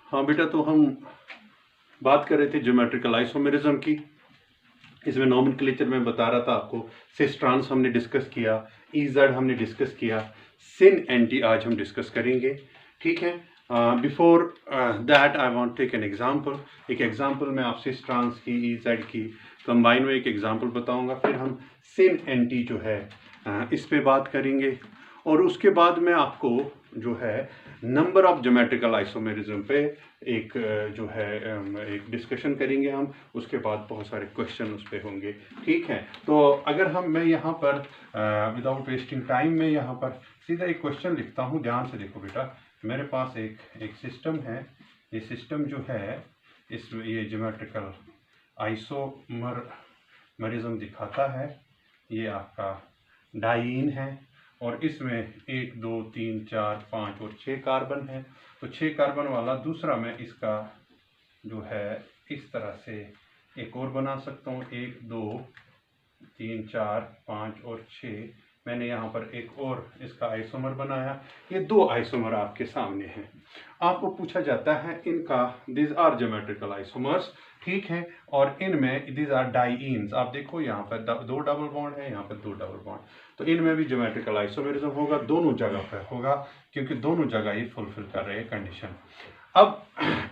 हाँ बेटा, तो हम बात कर रहे थे ज्योमेट्रिकल आइसोमेरिज्म की। इसमें नॉमेनक्लेचर में बता रहा था आपको। सिस ट्रांस हमने डिस्कस किया, इजेड हमने डिस्कस किया, सिन एंटी आज हम डिस्कस करेंगे। ठीक है, before that I want take an example. एक एग्जांपल मैं आप सिस ट्रांस की, इजेड की कंबाइन में एक एग्जांपल बताऊंगा। फिर हम सिन एंटी जो है इस पे बात करेंगे, और उसके बाद में आपको जो है नंबर ऑफ ज्योमेट्रिकल आइसोमेरिज्म पे एक जो है एक डिस्कशन करेंगे हम। उसके बाद बहुत सारे क्वेश्चन उस पे होंगे। ठीक है, तो अगर मैं यहाँ पर विदाउट वेस्टिंग टाइम में यहाँ पर सीधा एक क्वेश्चन लिखता हूँ। ध्यान से देखो बेटा, मेरे पास एक सिस्टम है। ये सिस्टम जो है ये ज्योमेट्रिकल आइसोमेरिज्म दिखाता है। ये आपका डाइईन है, और इसमें 1 2 3 4 5 और 6 कार्बन है। तो 6 कार्बन वाला दूसरा मैं इसका जो है इस तरह से एक और बना सकता हूँ। 1 2 3 4 5 और 6 मैंने यहाँ पर एक और इसका आइसोमर बनाया। ये 2 आइसोमर आपके सामने हैं। आपको पूछा जाता है इनका, दिस आर ज्योमेट्रिकल आइसोमर्स। ठीक है, और इनमें दिस आर डाइईन्स। आप देखो यहाँ पर 2 डबल बॉन्ड है, यहाँ पर 2 डबल बॉन्ड। तो इनमें भी ज्योमेट्रिकल आइसोमेरिज्म होगा, दोनों जगह पर होगा, क्योंकि दोनों जगह ये फुलफिल कर रहे हैं कंडीशन। अब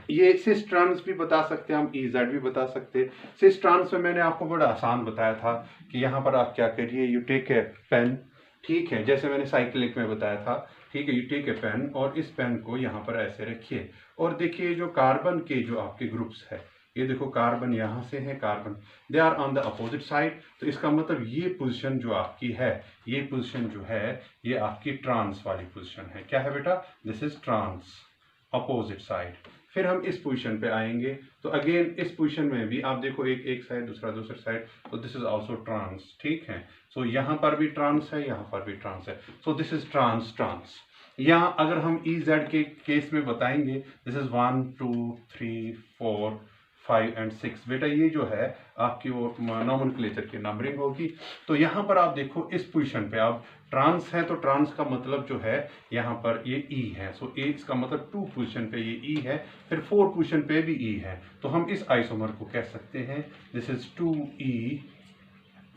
ये सिस ट्रांस भी बता सकते हैं हम, इजेड भी बता सकते हैं। सिस ट्रांस में मैंने आपको बड़ा आसान बताया था कि यहाँ पर आप क्या करिए, यू टेक ए पेन। ठीक है, जैसे मैंने साइक्लिक में बताया था। ठीक है, यू टेक ए पेन, और इस पेन को यहाँ पर ऐसे रखिए, और देखिए जो कार्बन के जो आपके ग्रुप्स है, ये देखो कार्बन यहाँ से है, carbon they are on the opposite side. तो इसका मतलब ये पोजीशन जो आपकी है, ये पोजीशन जो है ये आपकी ट्रांस वाली पोजीशन है। क्या है बेटा? This is trans, opposite side. फिर हम इस पोजीशन पे आएंगे, तो अगेन इस पोजीशन में भी आप देखो, एक साइड, दूसरा दूसरी साइड, तो दिस इज आल्सो ट्रांस। ठीक है, सो यहाँ पर भी ट्रांस है, यहाँ पर भी ट्रांस है, so this is trans trans. यहाँ अगर हम इजेड के केस में बताएंगे, दिस इज 1 2 3 4 5 और 6। बेटा ये जो है आपकी वो नॉमेनक्लेचर की नंबरिंग होगी। तो यहाँ पर आप देखो इस पोजीशन पे आप ट्रांस है, तो ट्रांस का मतलब जो है यहाँ पर ये ई है। सो ए इसका मतलब 2 पोजीशन पे ये ई है, फिर 4 पोजीशन पे भी ई है। तो हम इस आइसोमर को कह सकते हैं दिस इज 2E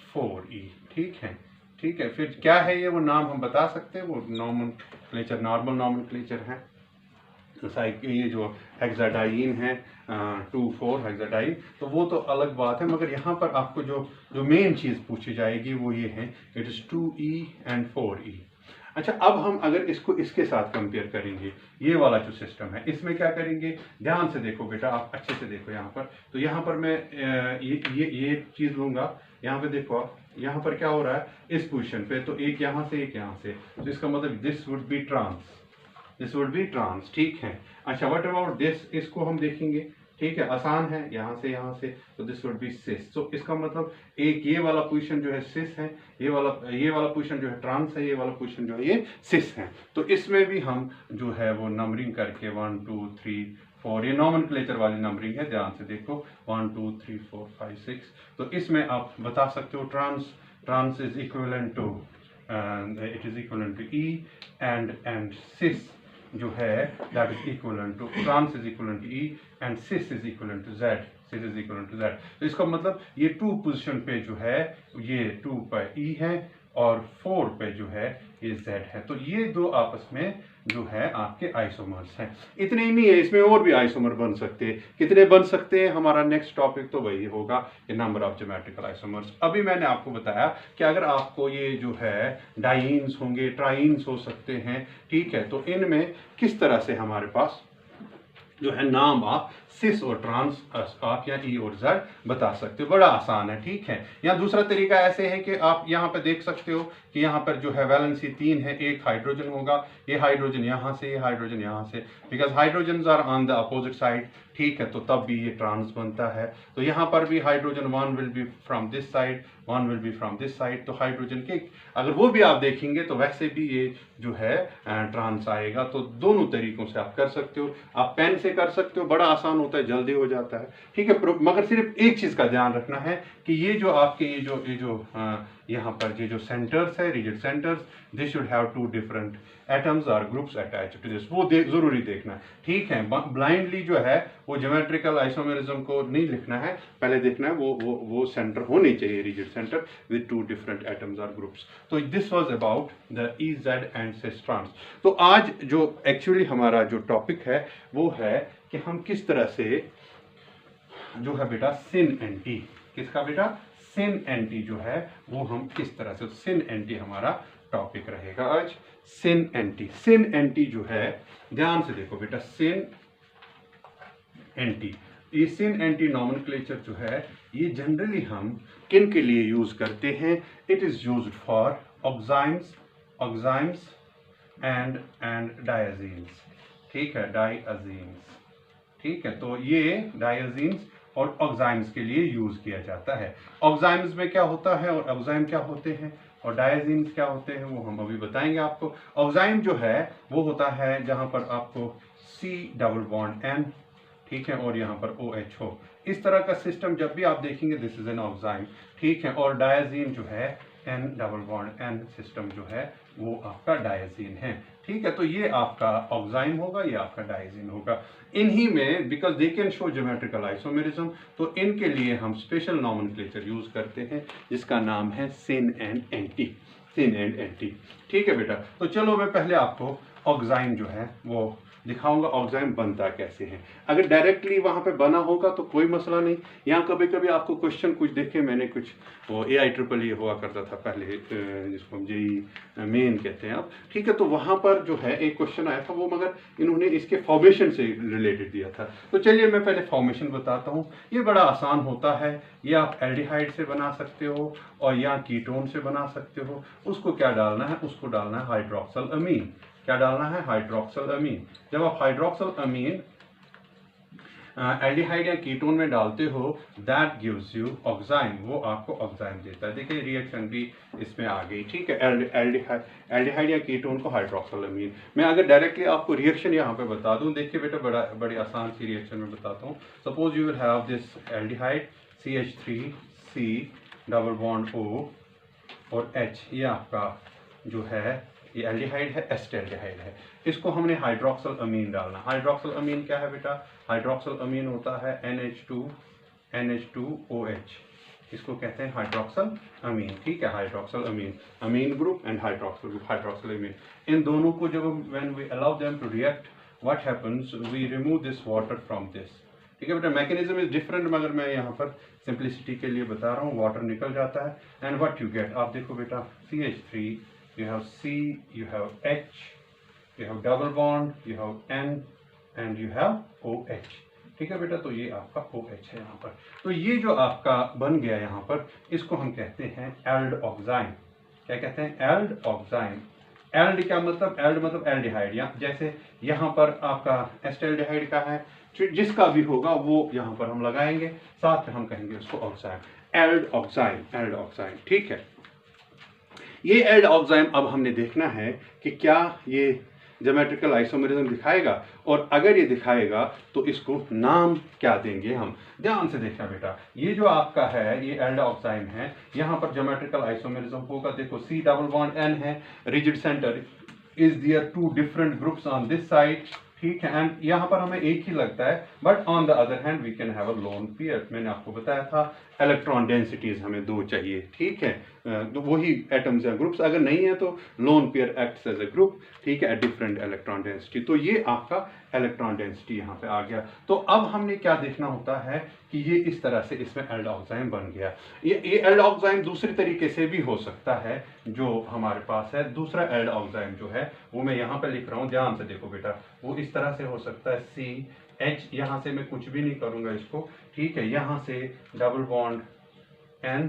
4E। ठीक है, ठीक है। फिर क्या है ये, वो नाम हम बता सकते हैं, वो नॉमेनक्लेचर, नॉर्मल नॉमेनक्लेचर है। ये जो हेक्साडाइन है 2,4 हेक्साडाइन, तो वो तो अलग बात है, मगर यहाँ पर आपको जो मेन चीज़ पूछी जाएगी वो ये है, it is 2E and 4E। अच्छा, अब हम अगर इसको इसके साथ कंपेयर करेंगे, ये वाला जो सिस्टम है, इसमें क्या करेंगे, ध्यान से देखो बेटा, आप अच्छे से देखो यहाँ पर। तो यहाँ पर मैं ये चीज़ लूँगा, यहाँ पे देखो आप, यहाँ पर क्या हो रहा है इस पोजिशन पे, तो एक यहाँ से एक यहाँ से, तो इसका मतलब this would be trans, this would be trans. ठीक है। अच्छा, व्हाट अबाउट दिस, इसको हम देखेंगे। ठीक है, आसान है, यहाँ से, तो दिस वुड बी सिस। तो इसका मतलब एक ये वाला पोजीशन जो है सिस है, ये वाला पोजीशन जो है ट्रांस है, ये वाला पोजीशन जो है ये सिस है। तो इसमें भी हम जो है वो नंबरिंग करके 1 2 3 4, ये नॉमेनक्लेचर वाली नंबरिंग है, ध्यान से देखो 1 2 3 4 5 6। तो इसमें आप बता सकते हो trans is equivalent to, it is equivalent to E, and cis जो है that is equivalent to, trans is equivalent to E and cis is equivalent to Z, cis is equivalent to Z. तो इसका मतलब ये 2 position पे जो है ये 2 पे ई है, और 4 पे जो है ये जेड है। तो ये दो आपस में जो है आपके आइसोमर्स हैं। इतने ही नहीं है, इसमें और भी आइसोमर बन सकते हैं। कितने बन सकते हैं, हमारा नेक्स्ट टॉपिक तो वही होगा, ये नंबर ऑफ ज्योमेट्रिकल आइसोमर्स। अभी मैंने आपको बताया कि अगर आपको ये जो है डाइईन्स होंगे, ट्राइईन्स हो सकते हैं। ठीक है, तो इनमें किस तरह से हमारे पास जो है नाम आप सिस और ट्रांस आप या ई और जेड बता सकते हो, बड़ा आसान है। ठीक है, यहाँ दूसरा तरीका ऐसे है कि आप यहाँ पर देख सकते हो कि यहाँ पर जो है वैलेंसी 3 है, एक हाइड्रोजन होगा, ये हाइड्रोजन यहाँ से, ये हाइड्रोजन यहाँ से, because hydrogen are on the opposite side. ठीक है, तो तब भी ये ट्रांस बनता है। तो यहाँ पर भी hydrogen 1 will be from this side, 1 will be from this side. तो हाइड्रोजन के अगर वो भी आप देखेंगे तो वैसे भी ये जो है ट्रांस आएगा। तो दोनों तरीकों से आप कर सकते हो, आप पेन से कर सकते हो, बड़ा आसान होता है, जल्दी हो जाता है। ठीक है, मगर सिर्फ एक चीज का ध्यान रखना है कि ये जो आपके ये जो यहाँ पर ये जो सेंटर्स है, rigid centres, this should have 2 different atoms और ग्रुप्स अटैच्ड टू दिस, वो जरूरी देखना है, ठीक है। ब्लाइंडली जो है वो ज्योमेट्रिकल आइसोमेरिज्म को नहीं लिखना है, पहले देखना है वो सेंटर होनी चाहिए, rigid centre with 2 different atoms और ग्रुप्स। तो this was about the EZ and cis trans. तो आज जो एक्चुअली हमारा जो टॉपिक है वो है कि हम किस तरह से जो है बेटा सिन एंटी, किसका बेटा, सिन एंटी जो है वो हम किस तरह से, सिन एंटी हमारा टॉपिक रहेगा आज। सिन एंटी, सिन एंटी जो है, ध्यान से देखो बेटा, सिन एंटी, ये सिन एंटी नॉमेनक्लेचर जो है ये जनरली हम किन के लिए यूज करते हैं? It is used for oximes and diazines, ठीक है, डायजीन्स, ठीक है। तो ये डायजीन्स और ऑक्साइम्स के लिए यूज किया जाता है। ऑक्साइम्स में क्या होता है और ऑक्साइम क्या होते हैं और डायजीन्स क्या होते हैं वो हम अभी बताएंगे आपको। ऑक्साइम जो है वो होता है जहां पर आपको C डबल बॉन्ड N, ठीक है, और यहाँ पर OH हो, इस तरह का सिस्टम जब भी आप देखेंगे दिस इज एन ऑक्साइम, ठीक है। और डायजीन जो है N double bond N system जो है वो आपका डायजीन है, ठीक है। तो ये आपका ऑक्साइम होगा, ये आपका डायजीन होगा। इन्हीं में because they can show geometrical isomerism, तो इनके लिए हम स्पेशल नॉमेनक्लेचर यूज करते हैं जिसका नाम है syn and anti, syn and anti, ठीक है बेटा। तो चलो मैं पहले आपको ऑक्साइम जो है वो दिखाऊंगा, ऑक्साइम बनता कैसे है। अगर डायरेक्टली वहां पे बना होगा तो कोई मसला नहीं, यहाँ कभी कभी आपको क्वेश्चन कुछ देखे, मैंने कुछ वो AIEEE हुआ करता था पहले, जिसको हम JEE मेन कहते हैं अब, ठीक है। तो वहां पर जो है एक क्वेश्चन आया था वो, मगर इन्होंने इसके फॉर्मेशन से रिलेटेड दिया था। तो चलिए मैं पहले फॉर्मेशन बताता हूँ। ये बड़ा आसान होता है, ये आप एल्डिहाइड से बना सकते हो और या कीटोन से बना सकते हो। उसको क्या डालना है, उसको डालना है हाइड्रोक्सल अमीन। क्या डालना है, हाइड्रोक्सल अमीन। जब आप हाइड्रोक्सल अमीन एल्डिहाइड या कीटोन में डालते हो, दैट गिव्स यू ऑक्साइम, वो आपको ऑक्साइम देता है। देखिए रिएक्शन भी इसमें आ गई, ठीक है, एल्डिहाइड या कीटोन को हाइड्रोक्सल अमीन। मैं अगर डायरेक्टली आपको रिएक्शन यहाँ पे बता दूं, देखिए बेटा बड़ी आसान सी रिएक्शन में बताता हूँ। Suppose you will have this aldehyde CH3C double bond O और H, ये आपका जो है ये एल्डिहाइड है, एस्टेल्डिहाइड है। इसको हमने हाइड्रोक्सल अमीन डालना। हाइड्रोक्सल अमीन क्या है बेटा, हाइड्रोक्सल अमीन होता है NH2OH, इसको कहते हैं हाइड्रोक्सल अमीन, ठीक है। Hydroxyl amine, amine group and hydroxyl group, hydroxyl amine, इन दोनों को जब when we allow them to react, what happens, we remove this water from this, ठीक है बेटा। मैकेनिज्म इज डिफरेंट, मगर मैं यहाँ पर सिंप्लिसिटी के लिए बता रहा हूँ। वाटर निकल जाता है एंड व्हाट यू गेट, आप देखो बेटा, CH3, you have C, you have H, you have double bond, you have N and you have OH, ठीक है बेटा। तो ये आपका OH है यहाँ पर। तो ये जो आपका बन गया यहाँ पर, इसको हम कहते हैं एल्ड ऑक्साइम। क्या कहते हैं, एल्ड ऑक्साइम। एल्ड क्या मतलब, एल्ड मतलब एल्डिहाइड, या जैसे यहाँ पर आपका एस्टेल्डिहाइड का है, जिसका भी होगा वो यहाँ पर हम लगाएंगे, साथ में हम कहेंगे उसको oxime, aldoxime, aldoxime, ठीक है। ये एल्ड ऑक्साइम अब हमने देखना है कि क्या ये ज्योमेट्रिकल आइसोमेरिज्म दिखाएगा, और अगर ये दिखाएगा तो इसको नाम क्या देंगे हम। ध्यान से देखना बेटा, ये जो आपका है ये एल्ड ऑक्साइम है, यहाँ पर ज्योमेट्रिकल आइसोमेरिज्म होगा। देखो C डबल बॉन्ड N है, rigid centre, is there 2 different groups on this side, ठीक है। एंड यहाँ पर हमें एक ही लगता है, but on the other hand we can have a lone pair. मैंने आपको बताया था इलेक्ट्रॉन डेंसिटीज हमें 2 चाहिए, ठीक है, तो वही एटम्स या ग्रुप्स, अगर नहीं है तो lone pair acts as a group, ठीक है, डिफरेंट इलेक्ट्रॉन डेंसिटी। तो ये आपका इलेक्ट्रॉन डेंसिटी यहाँ पे आ गया। तो अब हमने क्या देखना होता है कि ये इस तरह से इसमें एल्ड ऑक्साइम बन गया। ये एल्ड ऑक्साइम दूसरी तरीके से भी हो सकता है, जो हमारे पास है दूसरा एल्ड ऑक्साइम जो है वो मैं यहाँ पे लिख रहा हूँ, ध्यान से देखो बेटा। वो इस तरह से हो सकता है CH, यहाँ से मैं कुछ भी नहीं करूँगा इसको, ठीक है, यहाँ से डबल बॉन्ड N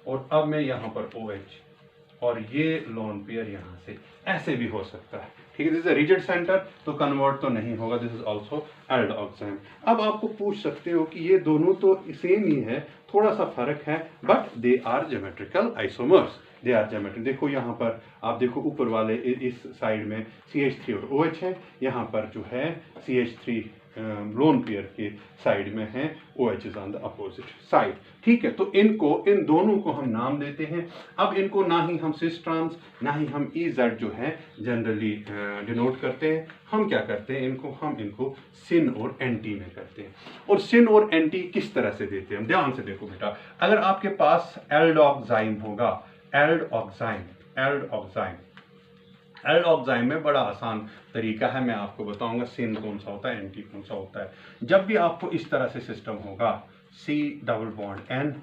और अब मैं यहाँ पर OH और ये लोन पेयर यहाँ से, ऐसे भी हो सकता है, ठीक है। This is a rigid centre, तो कन्वर्ट तो नहीं होगा, this is also aldoxime. अब आपको पूछ सकते हो कि ये दोनों तो सेम ही है, थोड़ा सा फर्क है, but they are geometrical isomers, they are geometric. देखो यहाँ पर आप देखो ऊपर वाले इस साइड में CH3 और OH है, यहाँ पर जो है CH3 लोन पेयर के साइड में है, OH is on the opposite side. ठीक है, तो इन दोनों को हम नाम देते हैं। अब इनको ना ही हम सिस ट्रांस ना ही हम EZ जो है जनरली डिनोट करते हैं। हम क्या करते हैं, हम इनको सिन और एंटी में करते हैं। और सिन और एंटी किस तरह से देते हैं, ध्यान से देखो बेटा। अगर आपके पास एल्डोक्साइम होगा, एल्डोक्साइम में बड़ा आसान तरीका है, मैं आपको बताऊंगा सिन कौन सा होता है, एंटी कौन सा होता है। जब भी आपको इस तरह से सिस्टम होगा, C डबल बॉन्ड N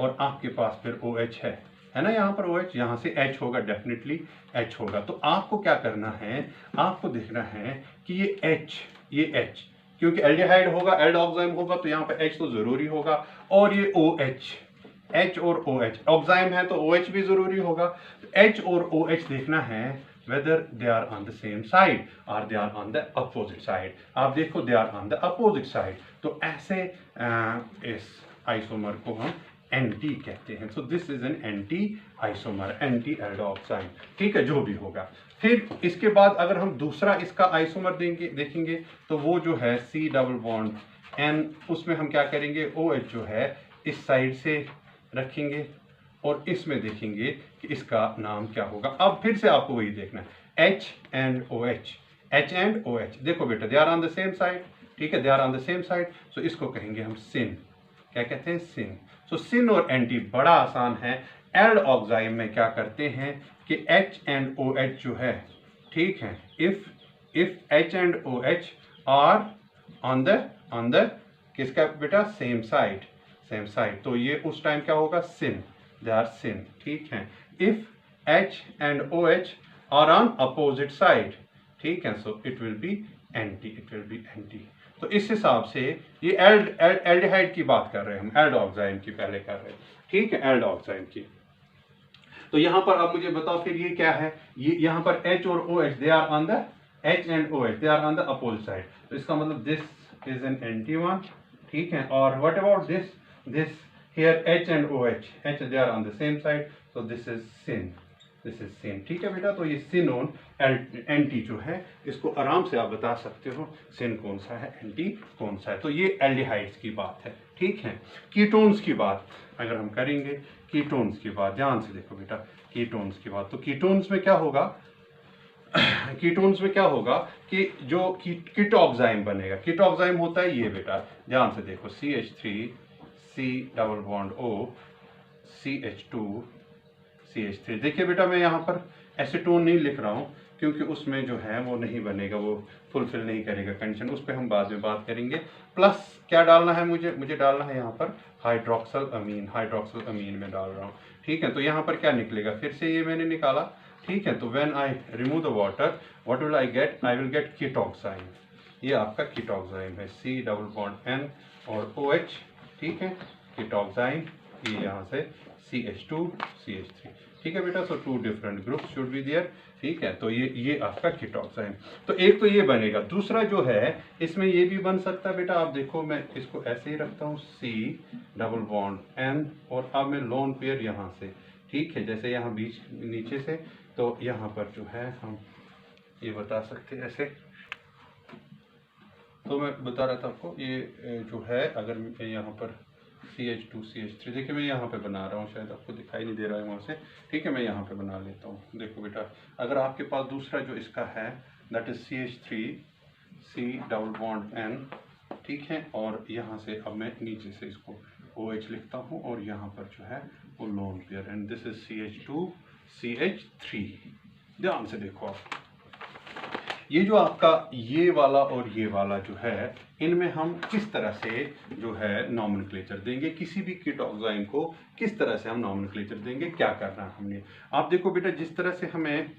और आपके पास फिर OH है ना, यहाँ पर OH, यहाँ से H होगा, डेफिनेटली H होगा। तो आपको क्या करना है, आपको देखना है कि ये H क्योंकि एल्डिहाइड होगा, एल्डोक्साइम होगा, तो यहाँ पे H तो जरूरी होगा। और ये OH, H और OH, ऑक्साइम है तो OH भी जरूरी होगा। H और OH देखना है whether they are on the same side or they are on the opposite side। आप देखो they are on the opposite side, तो ऐसे इस आइसोमर को हम एंटी कहते हैं। So this is an anti isomer, anti aldoxime. ठीक है, जो भी होगा। फिर इसके बाद अगर हम दूसरा इसका आइसोमर देखेंगे तो वो जो है C डबल बॉन्ड N, उसमें हम क्या करेंगे, OH जो है इस साइड से रखेंगे और इसमें देखेंगे कि इसका नाम क्या होगा। अब फिर से आपको वही देखना है, H एंड OH, देखो बेटा they are on the same side. ठीक है, they are on the same side, so इसको कहेंगे हम सिन। क्या कहते हैं, सिन। सो सिन और एंटी बड़ा आसान है। एल्डोक्साइम में क्या करते हैं कि H एंड OH जो है, ठीक है, if H and OH are on the किसका बेटा, सेम साइड, तो ये उस टाइम क्या होगा, सिन, दे आर सिन। ठीक है, if H and OH are on opposite side, ठीक है, so it will be anti. तो इस हिसाब से ये एल्डिहाइड की बात कर रहे हैं हम, एल्डोक्साइम की पहले कर रहे हैं। ठीक है, एल्डोक्साइम की। तो यहाँ पर अब मुझे बताओ फिर ये क्या है, ये यहाँ पर H और OH they are on the, H and OH they are on the opposite side, तो इसका मतलब this is an anti one. ठीक है, और what about this here H and OH, they are on the same side, so this is sin। ठीक है बेटा, तो ये सिन और एंटी जो है, इसको आराम से आप बता सकते हो सिन कौन सा है, एंटी कौन सा है। तो ये एल्डिहाइड्स की बात है। ठीक है, कीटोन्स की बात अगर हम करेंगे, कीटोन्स की बात ध्यान से देखो बेटा, कीटोन्स की बात, तो कीटोन्स में क्या होगा, कीटोन्स में क्या होगा कि जो कीटोक्साइम बनेगा, कीटोक्साइम होता है ये बेटा, ध्यान से देखो, CH3 C double bond O CH3। देखिए बेटा, मैं यहाँ पर एसीटोन नहीं लिख रहा हूँ क्योंकि उसमें जो है वो नहीं बनेगा, वो फुलफिल नहीं करेगा कंडीशन, उस पर हम बाद में बात करेंगे। प्लस क्या डालना है मुझे डालना है यहाँ पर हाइड्रोक्सल अमीन में डाल रहा हूँ। ठीक है, तो यहाँ पर क्या निकलेगा, फिर से ये मैंने निकाला। ठीक है, तो when I remove the water what will I get, I will get ketoxime. ये आपका कीटोक्साइम है, C डबल बॉन्ड N और OH। ठीक है, कीटोक्साइम, ये यहाँ से CH2 CH3। ठीक है बेटा, so two different group should be there. ठीक है, तो ये आपका कीटोक्साइम। तो एक तो ये बनेगा, दूसरा जो है इसमें ये भी बन सकता है बेटा। आप देखो, मैं इसको ऐसे ही रखता हूँ, C डबल बॉन्ड N और अब मैं लोन पेयर यहाँ से, ठीक है, जैसे यहाँ बीच नीचे से, तो यहाँ पर जो है हम ये बता सकते हैं ऐसे। तो मैं बता रहा था आपको, ये जो है अगर मैं यहाँ पर CH2 CH3, देखिए मैं यहाँ पे बना रहा हूँ, शायद आपको दिखाई नहीं दे रहा है वहाँ से। ठीक है, मैं यहाँ पे बना लेता हूँ। देखो बेटा, अगर आपके पास दूसरा जो इसका है that is CH3 C double bond N, ठीक है, और यहाँ से अब मैं नीचे से इसको OH लिखता हूँ और यहाँ पर जो है वो lone pair, and this is CH2 CH3। ध्यान से देखो आप, ये जो आपका ये वाला और ये वाला जो है, इनमें हम किस तरह से जो है नॉमेनक्लेचर देंगे, किसी भी कीटोक्साइम को किस तरह से हम नॉमेनक्लेचर देंगे, क्या करना है हमने। आप देखो बेटा, जिस तरह से हमें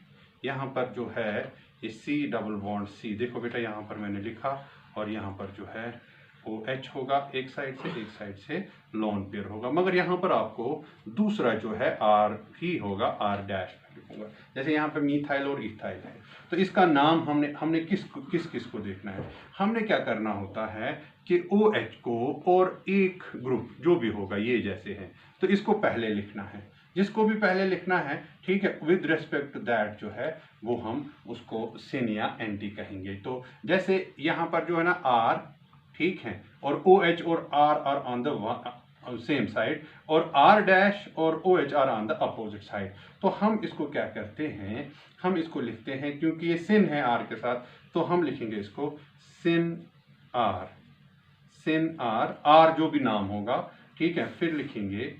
यहाँ पर जो है ये C डबल बॉन्ड C, देखो बेटा यहाँ पर मैंने लिखा, और यहाँ पर जो है OH होगा एक साइड से लोन पेयर होगा, मगर यहाँ पर आपको दूसरा जो है R ही होगा, R डैश लिखूंगा। जैसे यहाँ पे मीथाइल और इथाइल है, तो इसका नाम हमने किस को देखना है। हमने क्या करना होता है कि OH को और एक ग्रुप जो भी होगा ये जैसे है, तो इसको पहले लिखना है। जिसको भी पहले लिखना है, ठीक है, विद रिस्पेक्ट टू दैट जो है वो हम उसको सिन या एंटी कहेंगे। तो जैसे यहाँ पर जो है ना आर, ठीक है, और ओ एच और are on the same side, और आर डैश और O H are on the opposite side. तो हम इसको क्या करते हैं, हम इसको लिखते हैं, क्योंकि ये सिन है आर के साथ, तो हम लिखेंगे इसको सिन आर, सिन आर, आर जो भी नाम होगा, ठीक है, फिर लिखेंगे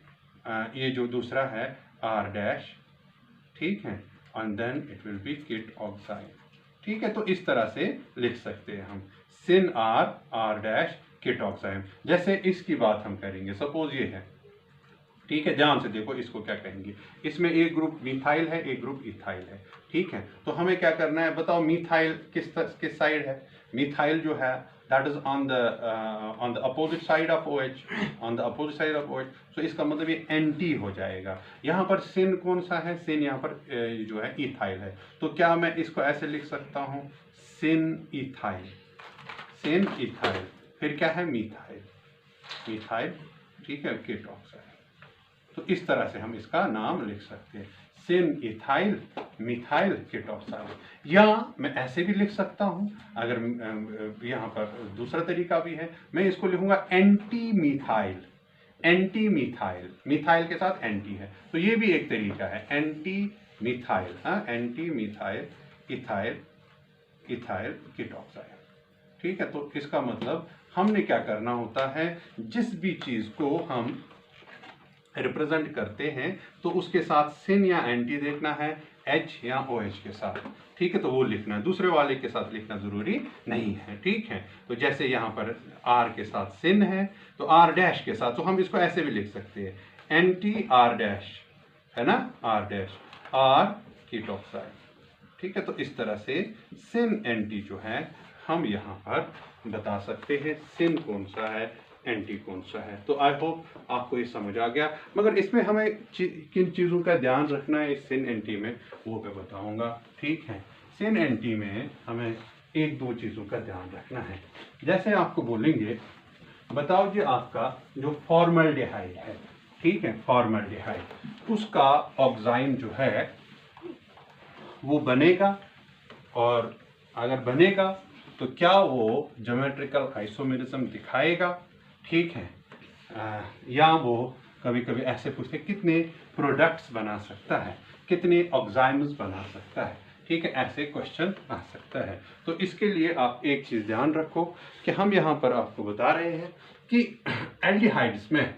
ये जो दूसरा है आर डैश, ठीक है, and then it will be ketoxime, ठीक है। तो इस तरह से लिख सकते हैं हम syn R, R dash, kit oxide. जैसे इसकी बात हम करेंगे, सपोज ये है, ठीक है, ध्यान से देखो इसको क्या कहेंगे, इसमें एक ग्रुप मिथाइल है, एक ग्रुप इथाइल है, ठीक है। तो हमें क्या करना है, बताओ मिथाइल किस साइड है, मिथाइल जो है that is on the opposite side of OH, on the opposite side of OH। तो इसका मतलब ये एंटी हो जाएगा। यहाँ पर सिन कौन सा है, सिन यहाँ पर जो है इथाइल है। तो क्या मैं इसको ऐसे लिख सकता हूँ, सिन इथाइल, सिन इथाइल, फिर क्या है मिथाइल, मिथाइल, ठीक है, किट ऑक्साइड। तो इस तरह से हम इसका नाम लिख सकते हैं, सिन इथाइल मिथाइल किट ऑक्साइड। या मैं ऐसे भी लिख सकता हूं, अगर यहाँ पर दूसरा तरीका भी है, मैं इसको लिखूंगा anti methyl, anti methyl, methyl के साथ एंटी है, तो ये भी एक तरीका है, एंटी मिथाइल, हाँ, anti methyl ethyl, ethyl kit oxide, ठीक है। तो इसका मतलब हमने क्या करना होता है, जिस भी चीज को हम रिप्रेजेंट करते हैं तो उसके साथ सिन या एंटी देखना है, H या OH के साथ, ठीक है, तो वो लिखना है, दूसरे वाले के साथ लिखना जरूरी नहीं है, ठीक है। तो जैसे यहाँ पर R के साथ सिन है, तो R डैश के साथ, तो हम इसको ऐसे भी लिख सकते हैं, एंटी R डैश, है ना, R dash, R kit oxide, ठीक है। तो इस तरह से सिन एंटी जो है हम यहाँ पर बता सकते हैं, सिन कौन सा है, एंटी कौन सा है। तो आई होप आपको ये समझ आ गया, मगर इसमें हमें किन चीज़ों का ध्यान रखना है इस सिन एंटी में, वो मैं बताऊंगा, ठीक है। सिन एंटी में हमें एक दो चीज़ों का ध्यान रखना है। जैसे आपको बोलेंगे, बताओ जी आपका जो फॉर्मल्डिहाइड है, ठीक है, फॉर्मल्डिहाइड, उसका ऑक्साइम जो है वो बनेगा, और अगर बनेगा तो क्या वो ज्योमेट्रिकल आइसोमेरिज्म दिखाएगा, ठीक है, या वो कभी कभी ऐसे पूछते कितने प्रोडक्ट्स बना सकता है, कितने ऑक्साइम्स बना सकता है, ठीक है, ऐसे क्वेश्चन आ सकता है। तो इसके लिए आप एक चीज़ ध्यान रखो कि हम यहाँ पर आपको बता रहे हैं कि एल्डिहाइड्स में,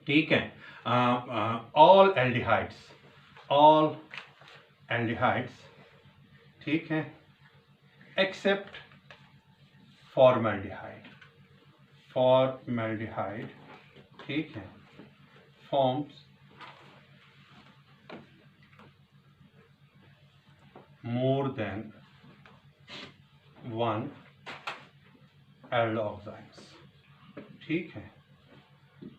ठीक है, ऑल एल्डिहाइड्स, ऑल एल्डिहाइड्स, ठीक है, एक्सेप्ट फॉर्मल्डिहाइड, फॉर्मल्डिहाइड, ठीक है, फॉर्म्स मोर देन 1 एल्डोक्साइम्स, ठीक है।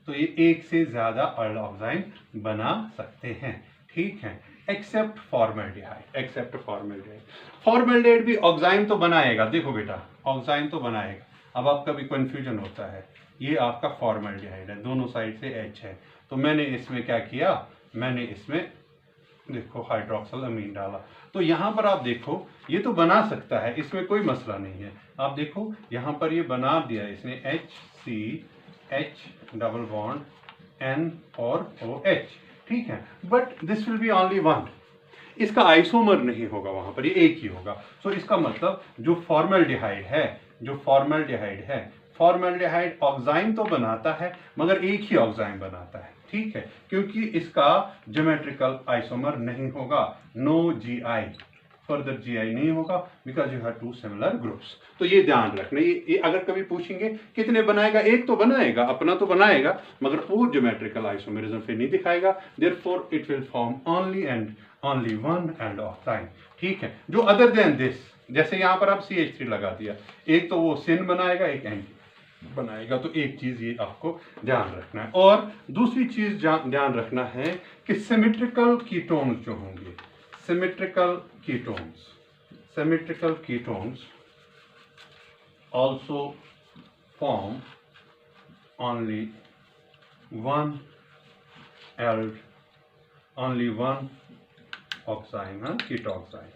तो ये एक से ज्यादा एल्डोक्साइम बना सकते हैं, ठीक है, except formaldehyde, except formaldehyde. Formaldehyde भी ऑक्साइम तो बनाएगा, देखो बेटा ऑक्साइम तो बनाएगा। अब आपका भी कंफ्यूजन होता है, ये आपका फॉर्मल्डिहाइड है, दोनों साइड से H है, तो मैंने इसमें क्या किया, मैंने इसमें देखो हाइड्रोक्सिल अमीन डाला। तो यहाँ पर आप देखो ये तो बना सकता है, इसमें कोई मसला नहीं है। आप देखो यहाँ पर ये बना दिया इसने HCH डबल बॉन्ड N और OH, ठीक है, but this will be only one, इसका आइसोमर नहीं होगा, वहां पर ये एक ही होगा। सो इसका मतलब जो फॉर्मल्डिहाइड है, जो फॉर्मल्डिहाइड है, फॉर्मल्डिहाइड ऑक्साइम तो बनाता है मगर एक ही ऑक्साइम बनाता है, ठीक है, क्योंकि इसका ज्योमेट्रिकल आइसोमर नहीं होगा, नो GI, फर्दर GI नहीं होगा, because you have two similar groups. तो ये ध्यान रखना, ये अगर कभी पूछेंगे कितने बनाएगा, एक तो बनाएगा, अपना तो बनाएगा, मगर वो ज्योमेट्रिकल आइसोमेरिज्म फिर नहीं दिखाएगा, therefore it will form only and only one aldoxime, ठीक है, जो अदर देन दिस, जैसे यहाँ पर आप CH3 लगा दिया, एक तो वो सिन बनाएगा, एक एंटी बनाएगा। तो एक चीज ये आपको ध्यान रखना है, और दूसरी चीज ध्यान रखना है कि सिमेट्रिकल कीटोन्स जो होंगे, symmetrical ketones also form only one एल्ड ओनली वन ऑक्साइन, कीटोक्साइन,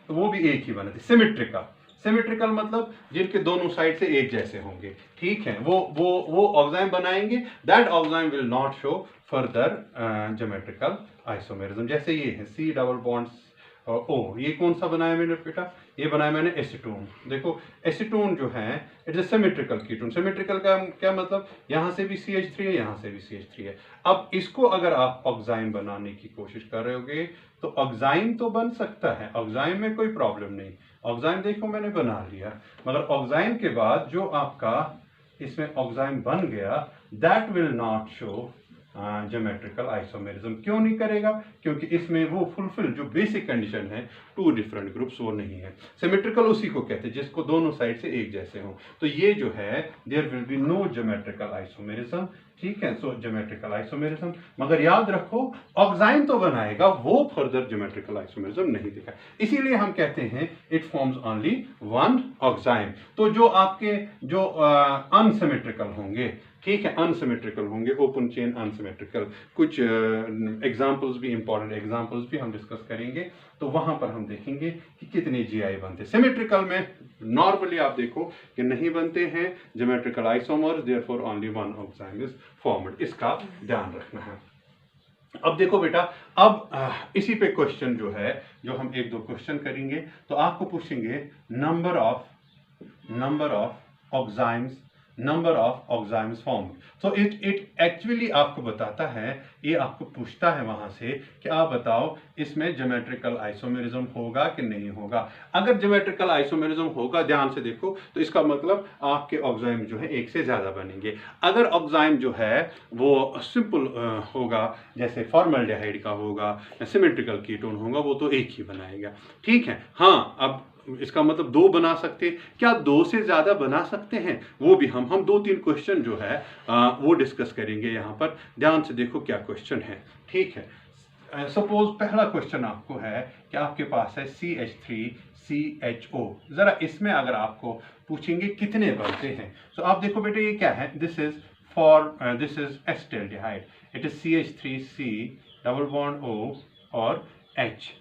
तो वो भी एक ही बने थे। सिमेट्रिकल, सिमेट्रिकल मतलब जिनके दोनों साइड से एक जैसे होंगे, ठीक है, वो ऑक्साइम बनाएंगे। That oxime will not show further geometrical isomerism. जैसे ये है सी डबल बॉन्ड्स ओ, ये कौन सा बनाया मैंने बेटा, ये बनाया मैंने एसीटोन। देखो एसीटोन जो है it is symmetrical ketone. Symmetrical का क्या मतलब, यहाँ से भी CH3 है, यहाँ से भी CH3 है। अब इसको अगर आप ऑक्साइम बनाने की कोशिश कर रहे होगे तो ऑक्साइम तो बन सकता है, ऑक्साइम में कोई प्रॉब्लम नहीं, ऑक्साइम देखो मैंने बना लिया, मगर ऑक्साइम के बाद जो आपका इसमें ऑक्साइम बन गया that will not show geometrical isomerism. क्यों नहीं करेगा, क्योंकि इसमें वो फुलफिल जो बेसिक कंडीशन है टू डिफरेंट ग्रुप्स वो नहीं है। सिमेट्रिकल उसी को कहते हैं जिसको दोनों साइड से एक जैसे हों। तो ये जो है there will be no geometrical isomerism, ठीक है। सो ज्योमेट्रिकल आइसोमेरिज्म, मगर याद रखो ऑक्साइम तो बनाएगा, वो फर्दर ज्योमेट्रिकल आइसोमेरिज्म नहीं दिखा, इसीलिए हम कहते हैं it forms only one oxime. तो जो आपके जो अनसिमेट्रिकल होंगे, ठीक है, अनसिमेट्रिकल होंगे, ओपन चेन अनसिमेट्रिकल, कुछ एग्जांपल्स भी, इंपॉर्टेंट एग्जांपल्स भी हम डिस्कस करेंगे, तो वहां पर हम देखेंगे कि कितने GI बनते। सिमेट्रिकल में नॉर्मली आप देखो कि नहीं बनते हैं geometrical isomers, therefore only one oxime is formed, इसका ध्यान रखना है। अब देखो बेटा, अब इसी पे क्वेश्चन जो है, जो हम एक दो क्वेश्चन करेंगे, तो आपको पूछेंगे number of oximes, number of oximes form. तो इट एक्चुअली आपको बताता है, ये आपको पूछता है वहां से कि आप बताओ इसमें ज्योमेट्रिकल आइसोमेरिज्म होगा कि नहीं होगा। अगर ज्योमेट्रिकल आइसोमेरिज्म होगा, ध्यान से देखो, तो इसका मतलब आपके ऑक्साइम जो है एक से ज्यादा बनेंगे। अगर ऑक्साइम जो है वो सिंपल होगा, जैसे फॉर्मल्डिहाइड का होगा या सिमेट्रिकल कीटोन होगा, वो तो एक ही बनाएगा, ठीक है। हाँ, अब इसका मतलब दो बना सकते हैं, क्या दो से ज्यादा बना सकते हैं, वो भी हम दो तीन क्वेश्चन जो है वो डिस्कस करेंगे। यहाँ पर ध्यान से देखो क्या क्वेश्चन है, ठीक है। सपोज पहला क्वेश्चन आपको है कि आपके पास है CH3CHO, जरा इसमें अगर आपको पूछेंगे कितने बनते हैं, तो आप देखो बेटे ये क्या है, this is acetaldehyde, it is CH3C double bond O और H।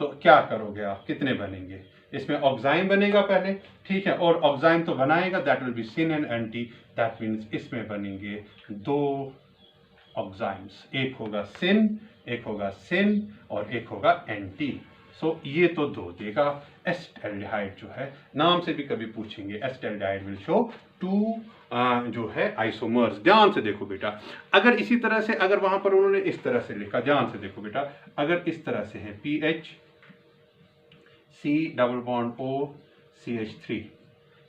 तो क्या करोगे आप, कितने बनेंगे, इसमें ऑक्साइम बनेगा पहले, ठीक है, और ऑक्साइम तो बनाएगा, that will be syn and anti, that means इसमें बनेंगे दो ऑक्साइम्स, एक होगा सिन और एक होगा एंटी। सो ये तो दो देगा। एसिटाल्डिहाइड जो है, नाम से भी कभी पूछेंगे, एसिटाल्डिहाइड विल शो टू जो है आइसोमर्स। ध्यान से देखो बेटा, अगर इसी तरह से, अगर वहां पर उन्होंने इस तरह से लिखा, ध्यान से देखो बेटा, अगर इस तरह से है PH C double bond O CH3,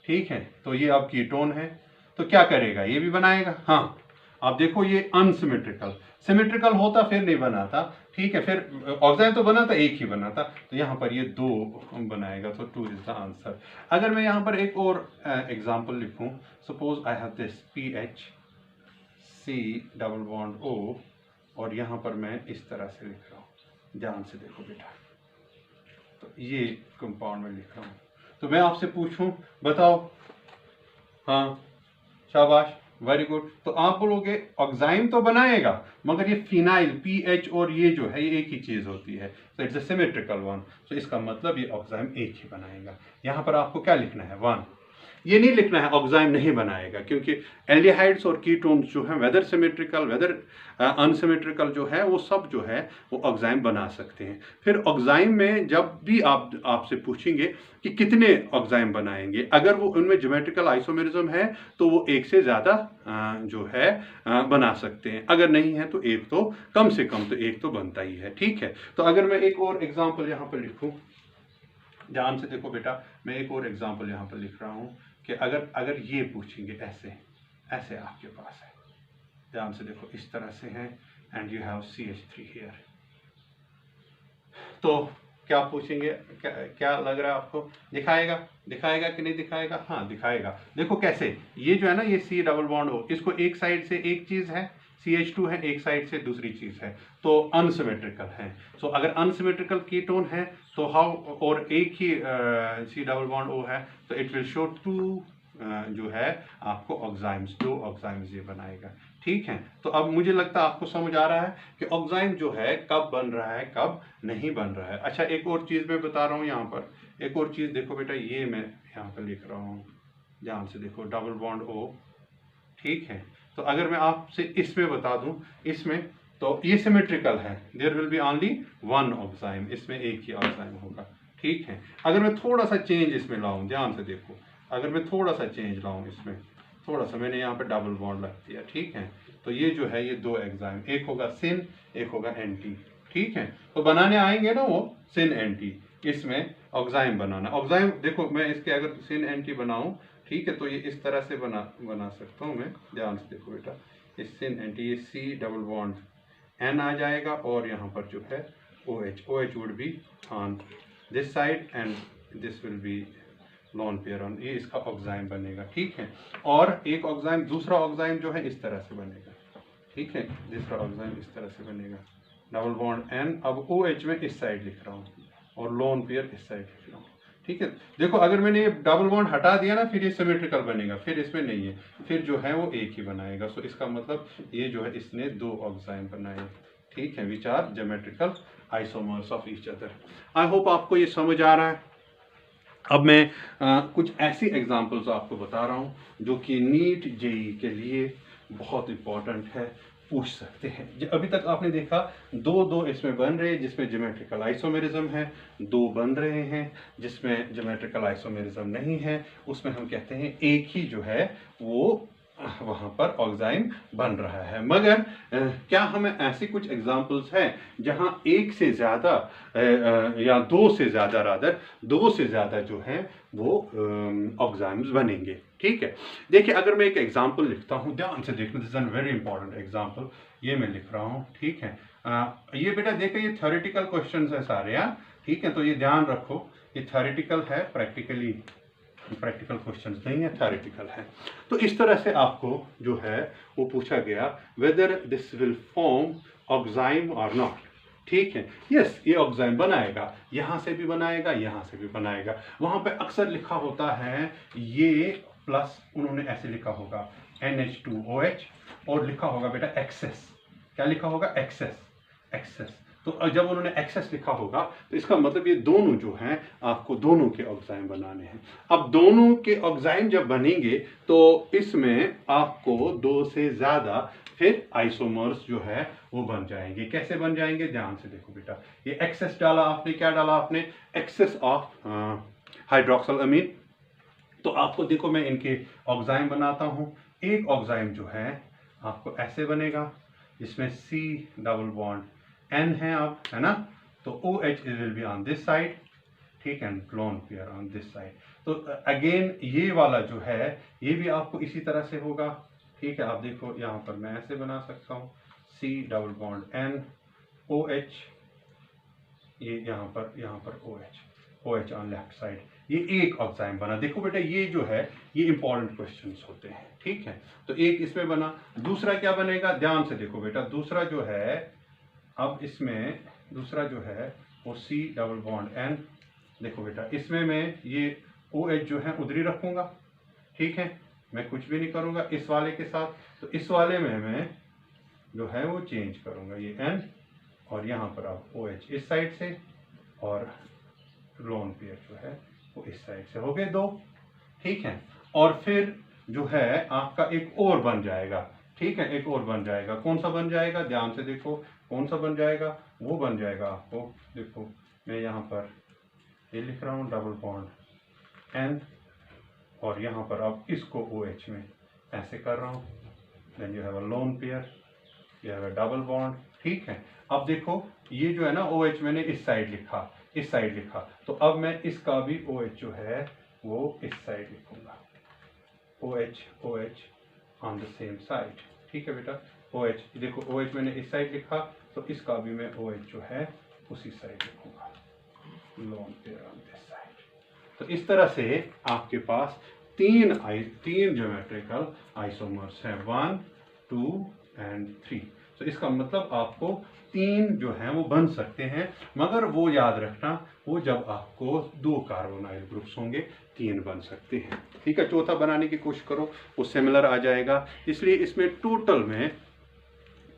ठीक है, तो ये अब कीटोन है, तो क्या करेगा, ये भी बनाएगा। हाँ, आप देखो ये अनसिमेट्रिकल, सिमेट्रिकल होता फिर नहीं बनाता, ठीक है, फिर ऑक्साइम तो बना था, एक ही बना था, तो यहाँ पर ये दो बनाएगा, तो 2 इज द आंसर। अगर मैं यहाँ पर एक और एग्जांपल लिखूं, suppose I have this PH C double bond O, और यहाँ पर मैं इस तरह से लिख रहा हूँ, ध्यान से देखो बेटा, तो ये कंपाउंड में लिख रहा हूँ, तो मैं आपसे पूछूं, बताओ, हाँ, शाबाश, वेरी गुड, तो आप बोलोगे ऑक्साइम तो बनाएगा, मगर ये फिनाइल PH और ये जो है ये एक ही चीज होती है, तो इट्स अ सिमेट्रिकल वन, तो इसका मतलब ये ऑक्साइम एक ही बनाएगा। यहाँ पर आपको क्या लिखना है, 1, ये नहीं लिखना है ऑक्साइम नहीं बनाएगा, क्योंकि एल्डिहाइड्स और कीटोन्स जो है वेदर सिमेट्रिकल वेदर अनसिमेट्रिकल जो है वो सब जो है वो ऑक्साइम बना सकते हैं। फिर ऑक्साइम में जब भी आपसे पूछेंगे कि कितने ऑक्साइम बनाएंगे, अगर वो उनमें ज्योमेट्रिकल आइसोमेरिज्म है तो वो एक से ज़्यादा जो है बना सकते हैं, अगर नहीं है तो एक तो कम से कम तो एक तो बनता ही है, ठीक है। तो अगर मैं एक और एग्जाम्पल यहाँ पर लिखूँ, ध्यान से देखो बेटा, मैं एक और एग्जाम्पल यहाँ पर लिख रहा हूँ कि अगर ये पूछेंगे, ऐसे आपके पास है, ध्यान से देखो, इस तरह से है, and you have CH3 here, तो क्या पूछेंगे, क्या लग रहा है आपको, दिखाएगा कि नहीं दिखाएगा, हाँ दिखाएगा। देखो कैसे, ये जो है ना, ये C डबल बॉन्ड O, इसको एक साइड से एक चीज है CH2 है, एक साइड से दूसरी चीज है, तो अनसिमेट्रिकल है। सो अगर अनसिमेट्रिकल कीटोन है तो हाउ, और एक ही C डबल बॉन्ड O है, तो इट विल शो 2 जो है आपको ऑक्साइम्स, 2 ऑक्साइम्स ये बनाएगा। ठीक है, तो अब मुझे लगता है आपको समझ आ रहा है कि ऑक्साइम जो है कब बन रहा है कब नहीं बन रहा है। अच्छा, एक और चीज़ मैं बता रहा हूँ यहाँ पर, एक और चीज़ देखो बेटा, ये मैं यहाँ पर लिख रहा हूँ, ध्यान से देखो, डबल बॉन्ड O। ठीक है, तो अगर मैं आपसे इसमें बता दूं, इसमें तो ये सिमेट्रिकल है, there will be only 1 oxime, इसमें एक ही ऑक्साइम होगा। ठीक है, अगर मैं थोड़ा सा चेंज इसमें लाऊं, ध्यान से देखो, अगर मैं थोड़ा सा चेंज लाऊं इसमें, थोड़ा सा, मैंने यहाँ पे डबल बॉन्ड रख दिया। ठीक है, तो ये जो है ये 2 एग्जाम, एक होगा सिन, एक होगा एंटी। ठीक है, तो बनाने आएंगे ना वो सिन एंटी, इसमें ऑक्साइम बनाना। ऑक्साइम देखो, मैं इसके अगर सिन एंटी बनाऊं, ठीक है, तो ये इस तरह से बना सकता हूँ मैं, ध्यान से देखो बेटा, इस सिन एंटी, ये C डबल बॉन्ड N आ जाएगा, और यहाँ पर जो है OH would be on this side and this will be lone pair on, ये इसका ऑक्साइम बनेगा। ठीक है, और एक ऑक्साइम, दूसरा ऑक्साइम जो है इस तरह से बनेगा। ठीक है, दूसरा ऑक्साइम इस तरह से बनेगा, डबल बॉन्ड N, अब OH में इस साइड लिख रहा हूँ और लोन पेयर इस साइड लिख रहा हूँ। ठीक है, देखो अगर मैंने ये डबल बॉन्ड हटा दिया ना, फिर ये सिमेट्रिकल बनेगा, फिर इसमें नहीं है, फिर जो है वो एक ही बनाएगा। सो इसका मतलब ये जो है इसने 2 ऑक्साइम बनाए। ठीक है, which are geometrical isomers of each other. I hope आपको ये समझ आ रहा है। अब मैं कुछ ऐसी एग्जांपल्स आपको बता रहा हूँ जो कि नीट जेई के लिए बहुत इंपॉर्टेंट है, पूछ सकते हैं। अभी तक आपने देखा 2 इसमें बन रहे जिसमें ज्योमेट्रिकल आइसोमेरिज्म है, 2 बन रहे हैं जिसमें ज्योमेट्रिकल आइसोमेरिज्म नहीं है, उसमें हम कहते हैं एक ही जो है वो वहाँ पर ऑक्साइम बन रहा है। मगर क्या हमें ऐसी कुछ एग्जांपल्स हैं जहाँ एक से ज़्यादा या 2 से ज़्यादा, रादर 2 से ज़्यादा जो है वो ऑक्साइम्स बनेंगे। ठीक है, देखिए अगर मैं एक एग्जांपल लिखता हूँ, ध्यान से देखना, this is N very important example, ये मैं लिख रहा हूँ। ठीक है, ये बेटा देखो, ये थ्योरेटिकल क्वेश्चंस है सारे, यहाँ। ठीक है, तो ये ध्यान रखो, ये थ्योरेटिकल है, प्रैक्टिकल क्वेश्चंस नहीं है, थ्योरेटिकल है। तो इस तरह से आपको जो है वो पूछा गया, whether this will form oxime और नॉट। ठीक है, यस, ये ऑक्साइम बनाएगा, यहाँ से भी बनाएगा, यहाँ से भी बनाएगा। वहाँ पे अक्सर लिखा होता है ये प्लस, उन्होंने ऐसे लिखा होगा NH2OH, और लिखा होगा बेटा एक्सेस, क्या लिखा होगा, एक्सेस। तो जब उन्होंने एक्सेस लिखा होगा तो इसका मतलब ये दोनों जो हैं आपको दोनों के ऑक्साइम बनाने हैं। अब दोनों के ऑक्साइम जब बनेंगे तो इसमें आपको 2 से ज़्यादा फिर आइसोमर्स जो है वो बन जाएंगे। कैसे बन जाएंगे, ध्यान से देखो बेटा, ये एक्सेस डाला आपने, क्या डाला आपने, एक्सेस ऑफ हाइड्रोक्सिल अमीन। तो आपको देखो मैं इनके ऑक्साइम बनाता हूँ। एक ऑक्साइम जो है आपको ऐसे बनेगा, जिसमें C डबल बॉन्ड N है, अब है ना, तो OH will be on this side. ठीक है, lone pair on this side. तो अगेन ये वाला जो है ये भी आपको इसी तरह से होगा। ठीक है, आप देखो यहाँ पर मैं ऐसे बना सकता हूँ, C double bond N OH, ये यहाँ पर OH ऑन लेफ्ट साइड, ये एक ऑक्साइम बना। देखो बेटा ये जो है ये इंपॉर्टेंट क्वेश्चंस होते हैं। ठीक है, तो एक इसमें बना, दूसरा क्या बनेगा, ध्यान से देखो बेटा, दूसरा जो है, अब इसमें दूसरा जो है वो C डबल बॉन्ड N, देखो बेटा इसमें मैं ये OH जो है उधर ही रखूँगा। ठीक है, मैं कुछ भी नहीं करूँगा इस वाले के साथ, तो इस वाले में मैं जो है वो चेंज करूँगा, ये N, और यहाँ पर अब OH इस साइड से, और लोन पेयर जो है वो इस साइड से, हो गए 2। ठीक है, और फिर जो है आपका एक और बन जाएगा। ठीक है, एक और बन जाएगा, कौन सा बन जाएगा, ध्यान से देखो कौन सा बन जाएगा, वो बन जाएगा आपको, देखो मैं यहाँ पर ये लिख रहा हूँ डबल बॉन्ड N, और यहाँ पर अब इसको OH में ऐसे कर रहा हूँ, then you have a lone pair, you have a double bond. ठीक है, अब देखो ये जो है ना OH मैंने इस साइड लिखा, तो अब मैं इसका भी OH जो है वो इस साइड लिखूंगा, OH on the same side. ठीक है बेटा, OH देखो, OH मैंने इस साइड लिखा, तो इसका भी मैं OH जो है उसी साइड लिखूंगा, lone pair on this side. तो इस तरह से आपके पास तीन ज्योमेट्रिकल आइसोमर्स हैं, 1, 2 एंड 3। तो इसका मतलब आपको 3 जो हैं वो बन सकते हैं, मगर वो याद रखना, वो जब आपको 2 कार्बोनाइल ग्रुप्स होंगे 3 बन सकते हैं। ठीक है, चौथा बनाने की कोशिश करो, वो सिमिलर आ जाएगा। इसलिए इसमें टोटल में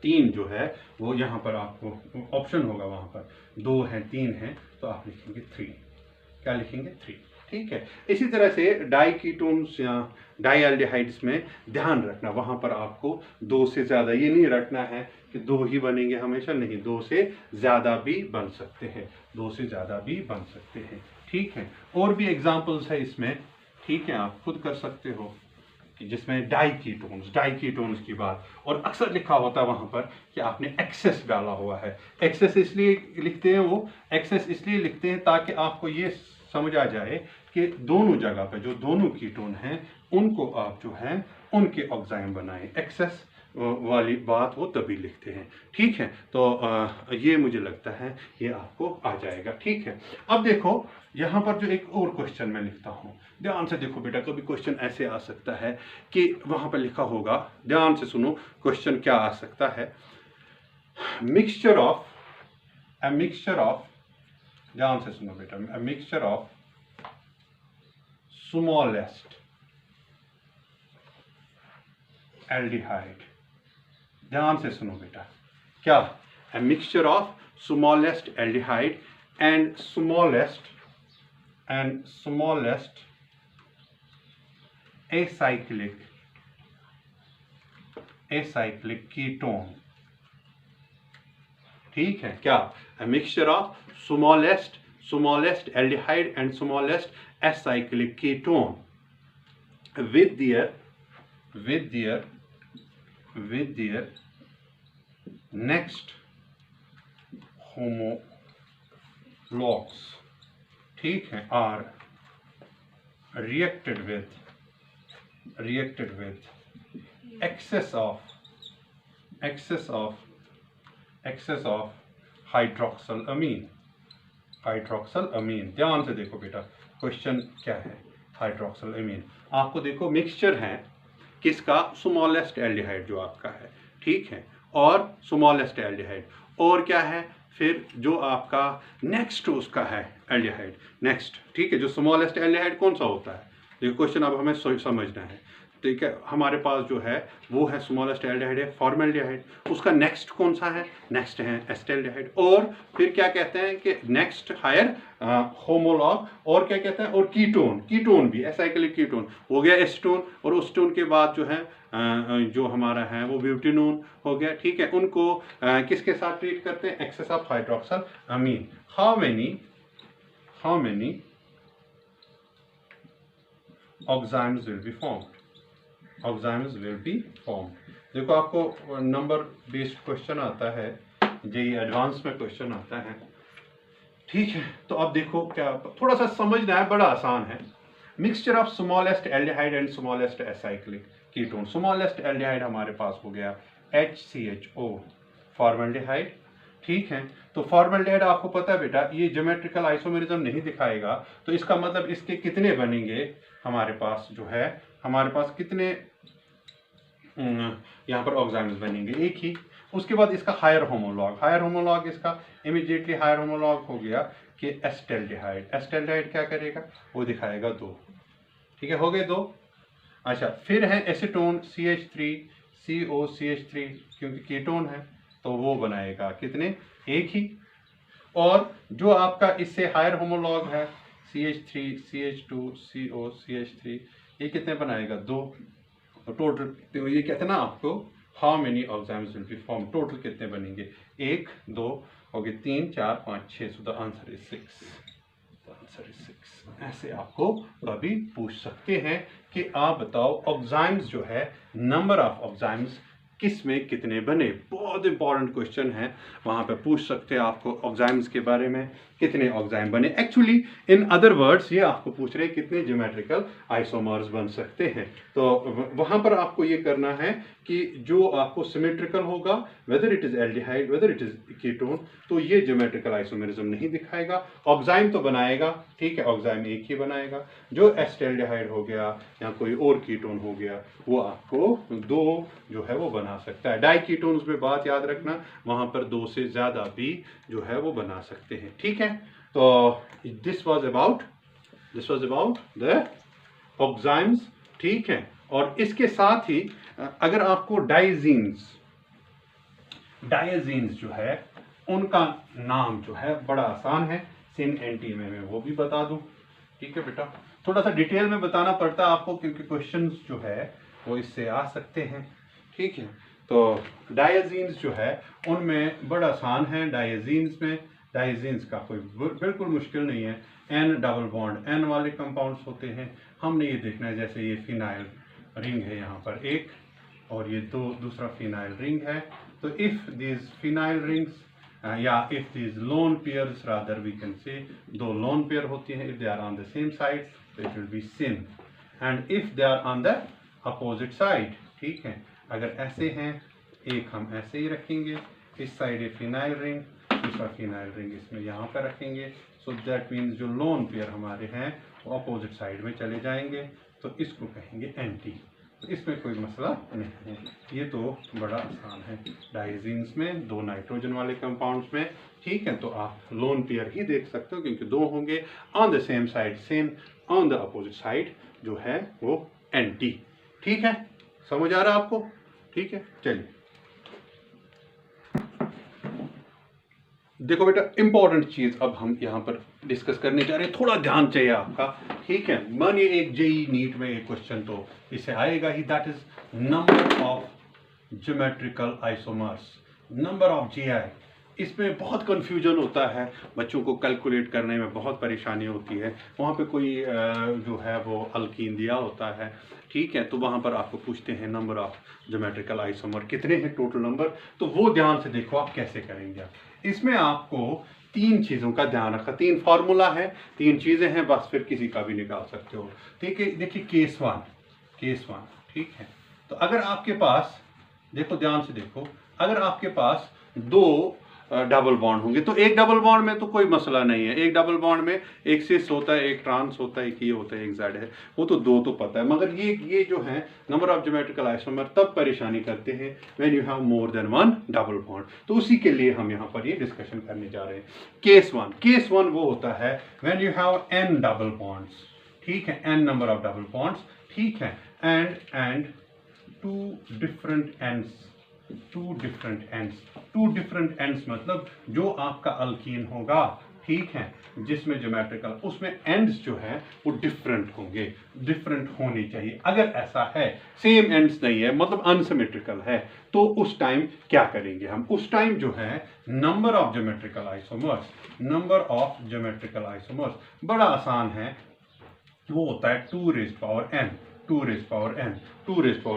3 जो है वो यहाँ पर आपको ऑप्शन होगा, वहाँ पर 2 है 3 है, तो आप लिखेंगे 3। क्या लिखेंगे? 3। ठीक है। इसी तरह से डाई कीटोन्स या डाई एल्डिहाइड्स में ध्यान रखना, वहाँ पर आपको 2 से ज़्यादा, ये नहीं रखना है कि 2 ही बनेंगे हमेशा, नहीं, 2 से ज़्यादा भी बन सकते हैं, 2 से ज़्यादा भी बन सकते हैं। ठीक है, और भी एग्जाम्पल्स है इसमें। ठीक है, आप खुद कर सकते हो कि जिसमें डाई कीटोन्स की बात, और अक्सर लिखा होता है वहाँ पर कि आपने एक्सेस डाला हुआ है। एक्सेस इसलिए लिखते हैं, वो एक्सेस इसलिए लिखते हैं ताकि आपको ये समझ आ जाए कि दोनों जगह पे जो दोनों कीटोन हैं उनको आप जो है उनके ऑक्साइम बनाएं। एक्सेस वाली बात वो तभी लिखते हैं। ठीक है, तो ये मुझे लगता है ये आपको आ जाएगा। ठीक है, अब देखो यहाँ पर जो एक और क्वेश्चन मैं लिखता हूँ, ध्यान से देखो बेटा, कभी क्वेश्चन ऐसे आ सकता है कि वहाँ पर लिखा होगा, ध्यान से सुनो क्वेश्चन क्या आ सकता है। मिक्सचर ऑफ, ध्यान से सुनो बेटा, a mixture of smallest aldehyde, ध्यान से सुनो बेटा, क्या? a mixture of smallest aldehyde and smallest acyclic ketone। ठीक है, क्या? a mixture of smallest aldehyde and smallest acyclic ketone with their next homologs, ठीक है, are reacted with excess of हाइड्रोक्सिलअमीन। ध्यान से देखो बेटा, क्वेश्चन क्या है? हाइड्रोक्सिलअमीन। आपको देखो मिक्सचर है किसका? स्मॉलेस्ट एल्डिहाइड जो आपका है, ठीक है, और स्मॉलेस्ट एल्डिहाइड, और क्या है फिर जो आपका नेक्स्ट उसका है एल्डिहाइड, नेक्स्ट। ठीक है, जो स्मॉलेस्ट एल्डिहाइड कौन सा होता है? देखो क्वेश्चन अब हमें समझना है। ठीक है, हमारे पास जो है वो है स्मॉलेस्ट एल्डिहाइड है फॉर्मल्डिहाइड, उसका नेक्स्ट कौन सा है? नेक्स्ट है एस्टेल्डिहाइड, और फिर क्या कहते हैं कि नेक्स्ट हायर होमोलॉग, और क्या कहते हैं, और कीटोन भी एसाइक्लिक कीटोन हो गया एस्टोन, और एस्टोन के बाद जो है जो हमारा है वो ब्यूटेनोन हो गया। ठीक है, उनको किसके साथ ट्रीट करते हैं? Excess of hydroxylamine. How many oximes will be formed. देखो आपको नंबर बेस्ड क्वेश्चन आता है, जेईई एडवांस में क्वेश्चन आता है। ठीक है, तो अब देखो क्या थोड़ा सा समझना है, बड़ा आसान है। Mixture of smallest aldehyde and smallest acyclic ketone. Smallest aldehyde हमारे पास हो गया HCHO, फॉर्मल्डिहाइड। ठीक है, तो फॉर्मल्डिहाइड आपको पता है बेटा ये ज्योमेट्रिकल आइसोमेरिज्म नहीं दिखाएगा, तो इसका मतलब इसके कितने बनेंगे हमारे पास जो है, हमारे पास कितने यहाँ पर ऑक्साइम्स बनेंगे? एक ही। उसके बाद इसका हायर होमोलॉग इसका इमीडिएटली हायर होमोलॉग हो गया कि एस्टेल्डिहाइड क्या करेगा? वो दिखाएगा 2। ठीक है, हो गए 2। अच्छा, फिर है एसीटोन CH3COCH3, क्योंकि कीटोन है तो वो बनाएगा कितने? एक ही। और जो आपका इससे हायर होमोलॉग है CH3CH2COCH3, ये कितने बनाएगा? 2। तो टोटल तो ये कहते हैं ना आपको, how many oximes will B form, total कितने बनेंगे? 1 2 हो गए, 3 4 5 6, सो द आंसर इज 6। ऐसे आपको कभी पूछ सकते हैं कि आप बताओ ऑक्साइम्स जो है, नंबर ऑफ ऑक्साइम्स किस में कितने बने। बहुत इंपॉर्टेंट क्वेश्चन है, वहां पे पूछ सकते हैं आपको ऑक्साइम्स के बारे में, कितने ऑक्साइम बने। एक्चुअली इन अदर वर्ड्स ये आपको पूछ रहे हैं कितने ज्योमेट्रिकल आइसोमर्स बन सकते हैं। तो वहां पर आपको ये करना है कि जो आपको सिमेट्रिकल होगा, whether it is aldehyde whether it is ketone, तो ये ज्योमेट्रिकल आइसोमेरिज्म नहीं दिखाएगा, ऑक्साइम तो बनाएगा। ठीक है, ऑक्साइम एक ही बनाएगा। जो एस्टेल्डिहाइड हो गया या कोई और कीटोन हो गया, वो आपको 2 जो है वो बना सकता है। डाई कीटोन्स में बात याद रखना, वहां पर 2 से ज्यादा भी जो है वो बना सकते हैं। ठीक है, तो this was about this was about the oximes, ठीक है। और इसके साथ ही अगर आपको डायजीन्स जो है उनका नाम जो है बड़ा आसान है, सिन एंटी में मैं वो भी बता दूं, ठीक है बेटा। थोड़ा सा डिटेल में बताना पड़ता है आपको क्योंकि क्वेश्चंस जो है वो इससे आ सकते हैं, ठीक है। तो डायजीन्स जो है उनमें बड़ा आसान है। डायजीन्स का कोई बिल्कुल मुश्किल नहीं है। एन डबल बॉन्ड, एन वाले कंपाउंड्स होते हैं, हमने ये देखना है। जैसे ये फिनाइल रिंग है यहाँ पर एक, और ये दूसरा फिनाइल रिंग है। तो इफ दिस फिनाइल रिंग्स या if this lone pairs rather we can say, दो लोन पेयर होती हैं, if they are on the same side तो it will be syn, and if they are on the opposite side, ठीक है। अगर ऐसे हैं, एक हम ऐसे ही रखेंगे, इस साइड ये फिनाइल रिंग, दूसरा फिनाइल रिंग इसमें यहाँ पर रखेंगे, सो दैट मीन्स जो लोन पेयर हमारे हैं वो अपोजिट साइड में चले जाएंगे, तो इसको कहेंगे एंटी। तो इसमें कोई मसला नहीं है, ये तो बड़ा आसान है। डायजीन्स में, दो नाइट्रोजन वाले कंपाउंड्स में, ठीक है, तो आप लोन पेयर ही देख सकते हो क्योंकि दो होंगे on the same side, same on the opposite side जो है वो एंटी, ठीक है। समझ आ रहा है आपको? ठीक है, चलिए देखो बेटा, इंपॉर्टेंट चीज अब हम यहाँ पर डिस्कस करने जा रहे हैं, थोड़ा ध्यान चाहिए आपका, ठीक है। मानिए एक जेई नीट में एक क्वेश्चन तो इसे आएगा ही, that is number of geometrical isomers, number of GI. इसमें बहुत कंफ्यूजन होता है, बच्चों को कैलकुलेट करने में बहुत परेशानी होती है। वहाँ पे कोई जो है वो अल्कीन दिया होता है, ठीक है, तो वहाँ पर आपको पूछते हैं नंबर ऑफ ज्योमेट्रिकल आइसोमर कितने हैं, टोटल नंबर, तो वो ध्यान से देखो आप कैसे करेंगे। इसमें आपको तीन चीज़ों का ध्यान रखा, तीन फार्मूला है, तीन चीज़ें हैं, बस फिर किसी का भी निकाल सकते हो, ठीक है। देखिए केस वन, ठीक है। तो अगर आपके पास, देखो ध्यान से देखो, अगर आपके पास दो डबल बॉन्ड होंगे तो एक डबल बॉन्ड में तो कोई मसला नहीं है, एक डबल बॉन्ड में एक सिस होता है, एक ट्रांस होता है, एक ये होता है, एक जेड है, वो तो दो तो पता है। मगर ये जो है नंबर ऑफ ज्योमेट्रिकल आइसोमर तब परेशानी करते हैं when you have more than one double bond, तो उसी के लिए हम यहाँ पर ये डिस्कशन करने जा रहे हैं। केस वन वो होता है when you have n double bonds, ठीक है, n number of double bonds, ठीक है, एंड टू डिफरेंट एंड्स मतलब जो आपका अल्कीन होगा, ठीक है, जिसमें ज्योमेट्रिकल, उसमें एंड्स जो है वो डिफरेंट होंगे, डिफरेंट होनी चाहिए। अगर ऐसा है, सेम एंड्स नहीं है, मतलब अनसिमेट्रिकल है, तो उस टाइम क्या करेंगे हम? उस टाइम जो है नंबर ऑफ ज्योमेट्रिकल आइसोमर्स बड़ा आसान है, वो होता है 2 raised power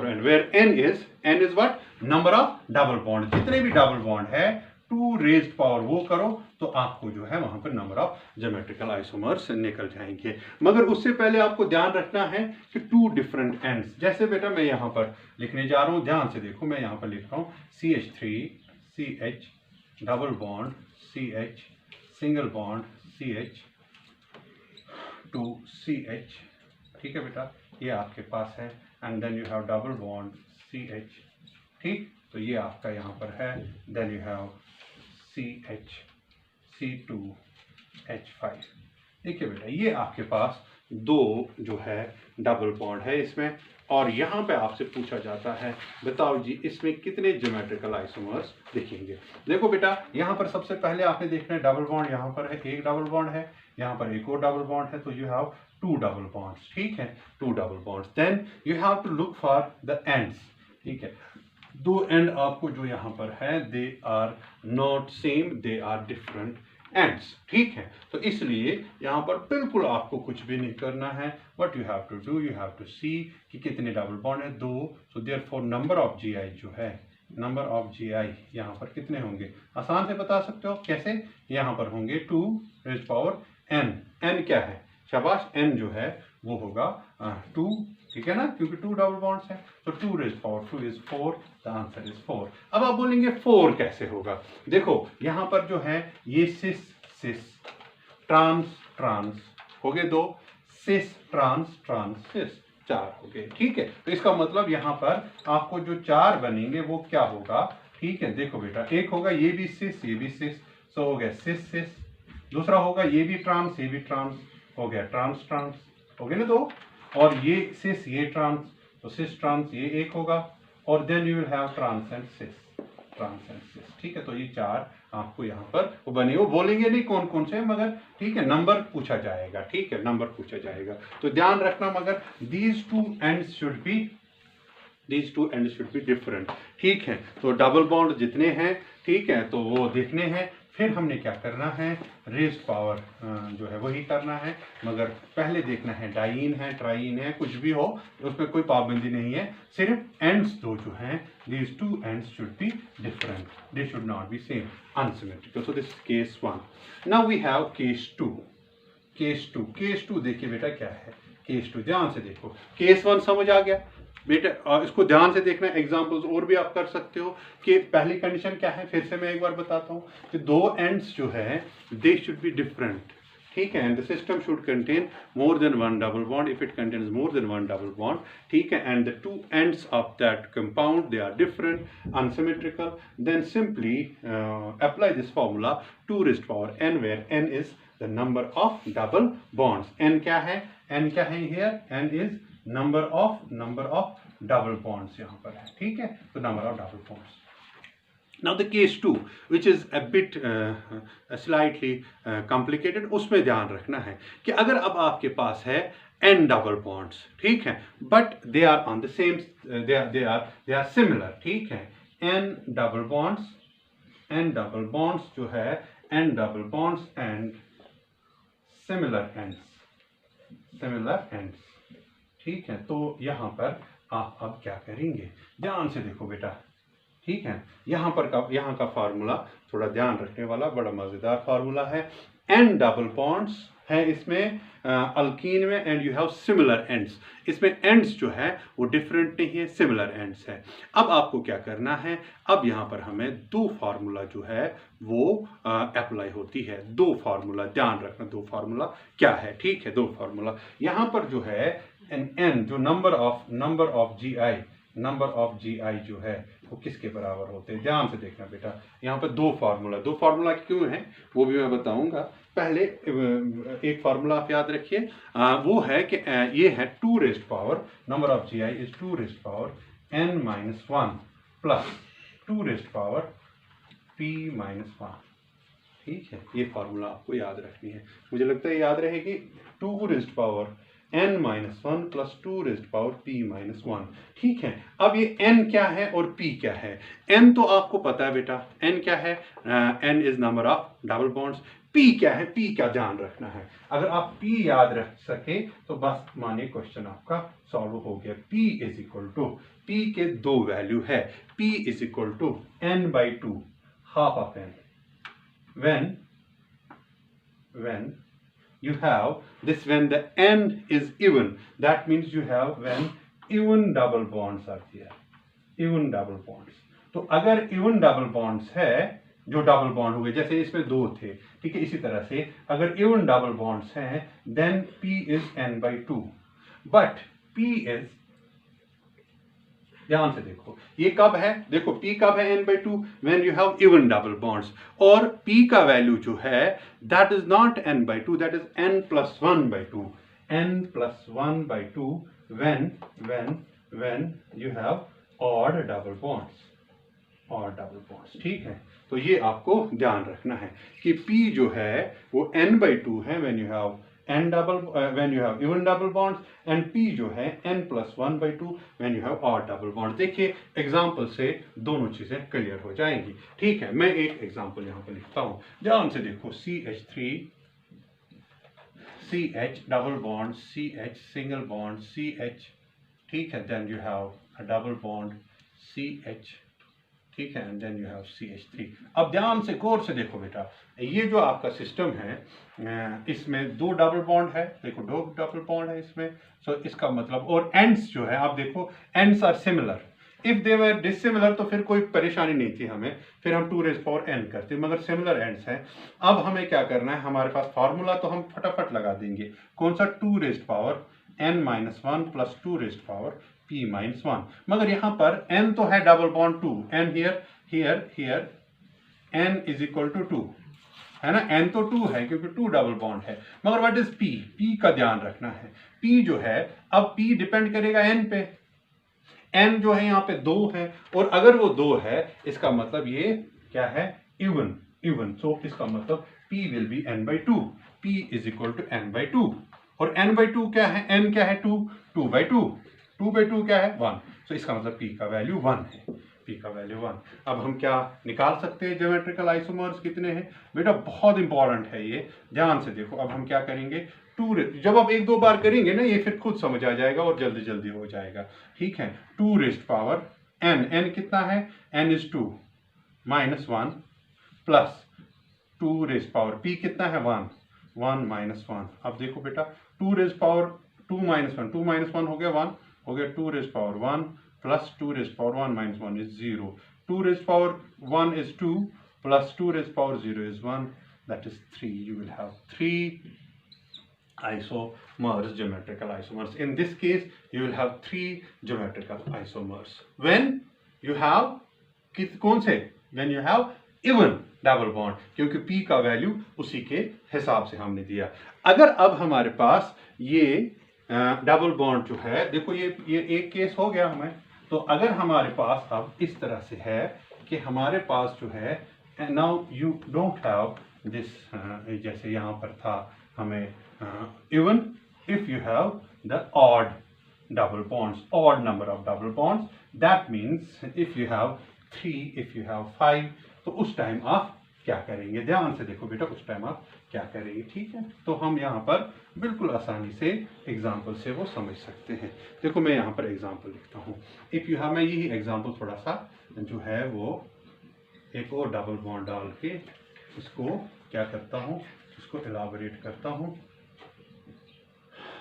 n, where n is what? Number of double bond, जितने भी डबल बॉन्ड है 2 raised power वो करो तो आपको जो है वहां पर नंबर ऑफ ज्योमेट्रिकल आइसोमर्स निकल जाएंगे। मगर उससे पहले आपको ध्यान रखना है कि 2 डिफरेंट एंड्स, जैसे बेटा मैं यहाँ पर लिखने जा रहा हूँ, ध्यान से देखो, मैं यहाँ पर लिख रहा हूँ CH3 CH double bond CH single bond CH 2 CH, ठीक है बेटा, ये आपके पास है, and then you have double bond CH, ठीक, तो ये आपका यहाँ पर है, then you have CH C2H5, देखिए बेटा, ये आपके पास दो जो है डबल बॉन्ड है इसमें, और यहाँ पे आपसे पूछा जाता है बताओ जी इसमें कितने ज्योमेट्रिकल आइसोमर्स दिखेंगे। देखो बेटा, यहाँ पर सबसे पहले आपने देखना है डबल बॉन्ड, यहाँ पर है एक डबल बॉन्ड है, यहाँ पर एक और डबल बॉन्ड है, तो यू हैव 2 डबल बॉन्ड्स, ठीक है, 2 double bonds. Then you have to look for the ends, ठीक है, दो एंड आपको जो यहाँ पर है they are not same, they are different ends, ठीक है, तो इसलिए यहाँ पर बिल्कुल आपको कुछ भी नहीं करना है। What you have to do, you have to see कि कितने डबल बॉन्ड है, 2, so therefore number of GI जो है, नंबर ऑफ GI यहाँ पर कितने होंगे, आसान से बता सकते हो कैसे, यहाँ पर होंगे 2 raised power n, n क्या है, शाबाश, n जो है वो होगा 2, ठीक है ना, क्योंकि 2 डबल बॉन्ड्स हैं, तो 2 raised power 2 is 4, the answer is 4। अब आप बोलेंगे 4 कैसे होगा, देखो यहाँ पर जो है ये सिस ट्रांस हो गए 2, सिस ट्रांस सिस 4 हो गए, ठीक है, तो इसका मतलब यहाँ पर आपको जो 4 बनेंगे वो क्या होगा, ठीक है, देखो बेटा, एक होगा ये भी सिस, सो हो गया सिस, दूसरा होगा ये भी ट्रांस, हो गया ट्रांस ट्रांस, हो गया ना दो, और ये सिस ये ट्रांस, तो सिस ट्रांस ये एक होगा, और then you will have trans and cis, trans and cis. ठीक है, तो ये चार आपको यहाँ पर वो बने, वो बोलेंगे नहीं कौन कौन से, मगर ठीक है नंबर पूछा जाएगा, ठीक है नंबर पूछा जाएगा, तो ध्यान रखना। मगर these two ends should be different, ठीक है। तो डबल बॉन्ड जितने हैं, ठीक है, तो वो देखने हैं। फिर हमने क्या करना है, रेज़्ड पावर जो है वही करना है, मगर पहले देखना है डाइईन है ट्राइईन है, कुछ भी हो उसमें कोई पाबंदी नहीं है, सिर्फ एंड्स दो जो हैं, these two ends should be different, they should not be same, unsymmetrical. So this is case 1. Now we have case 2. Case two देखिए बेटा क्या है, केस 2 ध्यान से देखो। केस 1 समझ आ गया बेटा, इसको ध्यान से देखना, एग्जांपल्स और भी आप कर सकते हो। कि पहली कंडीशन क्या है, फिर से मैं एक बार बताता हूँ कि दो एंड्स जो है दे शुड बी डिफरेंट, ठीक है, and the system should contain more than one double bond if it contains more than one double bond, ठीक है, and the two ends of that compound they are different, unsymmetrical, then simply apply this formula 2 raised power n where n is the number of double bonds. n क्या है, here n is number of double bonds यहाँ पर है, ठीक है, तो number of double bonds. Now the case 2 which is a bit slightly complicated, उसमें ध्यान रखना है कि अगर अब आपके पास है n double bonds, ठीक है, but they are on the same, they are similar, ठीक है, n double bonds जो है n double bonds and similar ends, ठीक है। तो यहाँ पर आप अब क्या करेंगे, ध्यान से देखो बेटा, ठीक है, यहाँ का फार्मूला थोड़ा ध्यान रखने वाला बड़ा मजेदार फार्मूला है। n डबल बॉन्ड्स है इसमें अल्कीन में, and you have similar ends, इसमें एंड्स जो है वो डिफरेंट नहीं है, सिमिलर एंड्स है। अब आपको क्या करना है, अब यहाँ पर हमें दो फार्मूला जो है वो अप्लाई होती है, दो फार्मूला ध्यान रखना, दो फार्मूला क्या है, ठीक है, दो फार्मूला। यहाँ पर जो है n जो नंबर ऑफ GI जो है वो किसके बराबर होते हैं, ध्यान से देखना बेटा। यहाँ पर दो फार्मूला क्यों है वो भी मैं बताऊंगा। पहले एक फार्मूला आप याद रखिए, वो है कि ये है 2 raised power, number of GI is 2 raised power n-1 plus 2 raised power p-1, ठीक है, ये फार्मूला आपको याद रखनी है, मुझे लगता है याद रहेगी। 2 raised power n-1 plus 2 raised power p-1, ठीक है। अब ये n क्या है और p क्या है, n तो आपको पता है बेटा, n क्या है, n is number of double bonds, p क्या है, p क्या ध्यान रखना है। अगर आप p याद रख सके तो बस मानिए क्वेश्चन आपका सॉल्व हो गया। p is equal to, p के दो वैल्यू है, p is equal to n/2 half of n, when you have this, when the n is even, that means you have when even double bonds are there, even double bonds। तो अगर even double bonds है, जो double bond हुए, जैसे इसमें दो थे, ठीक है, इसी तरह से अगर even double bonds हैं then p is n/2, but p is, ध्यान से देखो ये कब है, देखो p कब है n/2, when you have even double bonds, और p का वैल्यू जो है that is not n/2, that is n+1/2, n+1/2 when you have odd double bonds, ठीक है। तो ये आपको ध्यान रखना है कि p जो है वो n/2 है when you have when you have even double bonds, and p जो है n+1/2 when you have odd double bonds। देखिए एग्जाम्पल से दोनों चीजें क्लियर हो जाएंगी, ठीक है। मैं एक एग्जाम्पल यहाँ पर लिखता हूँ, ध्यान से देखो, CH3 CH double bond, CH single bond, CH, ठीक है, then you have a double bond CH, ठीक है, and then you have CH3। अब ध्यान से गौर से देखो बेटा, ये जो आपका सिस्टम है इसमें दो डबल बॉन्ड है, देखो दो डबल बॉन्ड है इसमें, सो इसका मतलब, और एंड्स जो है आप देखो ends are similar, if they were dissimilar तो फिर कोई परेशानी नहीं थी हमें, फिर हम 2 raised power n करते, मगर सिमिलर एंड्स हैं। अब हमें क्या करना है, हमारे पास फार्मूला तो हम फटाफट लगा देंगे, कौन सा, 2 raised power n-1 plus 2 raised power p-1, मगर यहाँ पर n तो है double bond 2, n here n is equal to 2, है ना, n तो 2 है क्योंकि 2 डबल बॉन्ड है, मगर व्हाट इज p? p का ध्यान रखना है, p जो है, अब p डिपेंड करेगा n पे, n जो है यहाँ पे 2 है, और अगर वो 2 है इसका मतलब ये क्या है, इवन, सो इसका मतलब p will be n by 2, p is equal to n by 2, और n by 2 क्या है, n क्या है 2, 2 by 2, 2 by 2 क्या है 1, सो इसका मतलब p का वैल्यू 1 है, p का वैल्यू 1। अब हम क्या निकाल सकते हैं, ज्योमेट्रिकल आइसोमर्स कितने हैं बेटा, बहुत इंपॉर्टेंट है ये, ध्यान से देखो। अब हम क्या करेंगे, जब आप एक दो बार करेंगे ना ये फिर खुद समझ आ जाएगा और जल्दी जल्दी हो जाएगा, ठीक है। 2 रेज़्ड पावर n कितना है, n is 2 minus 1 plus 2 raised power p कितना है 1 माइनस 1। अब देखो बेटा 2 रेज़्ड पावर 2 माइनस 1 हो गया 1, हो गया 2 raised power 1 plus 2 raised power 1 minus 1 is 0, 2 raised power 1 is 2 plus 2 raised power 0 is 1, that is 3. You will have 3 isomers, geometrical isomers. In this case, you will have 3 geometrical isomers. When you have, कौन से? When you have even double bond, क्योंकि P का value उसी के हिसाब से हमने दिया। अगर अब हमारे पास ये डबल बॉन्ड जो है, देखो ये एक केस हो गया हमें, तो अगर हमारे पास अब इस तरह से है कि हमारे पास जो है, now you don't have this, जैसे यहाँ पर था हमें even, if you have the odd double bonds, odd number of double bonds, that means if you have 3, if you have 5, तो उस टाइम आप क्या करेंगे, ध्यान से देखो बेटा, उस टाइम आप क्या करेंगे, ठीक है। तो हम यहाँ पर बिल्कुल आसानी से एग्जाम्पल से वो समझ सकते हैं। देखो मैं यहाँ पर एग्जाम्पल लिखता हूँ, इफ़ यू हैव, मैं यही एग्जाम्पल थोड़ा सा जो है वो एक और डबल बॉन्ड डाल के इसको क्या करता हूँ, इसको एलाबोरेट करता हूँ।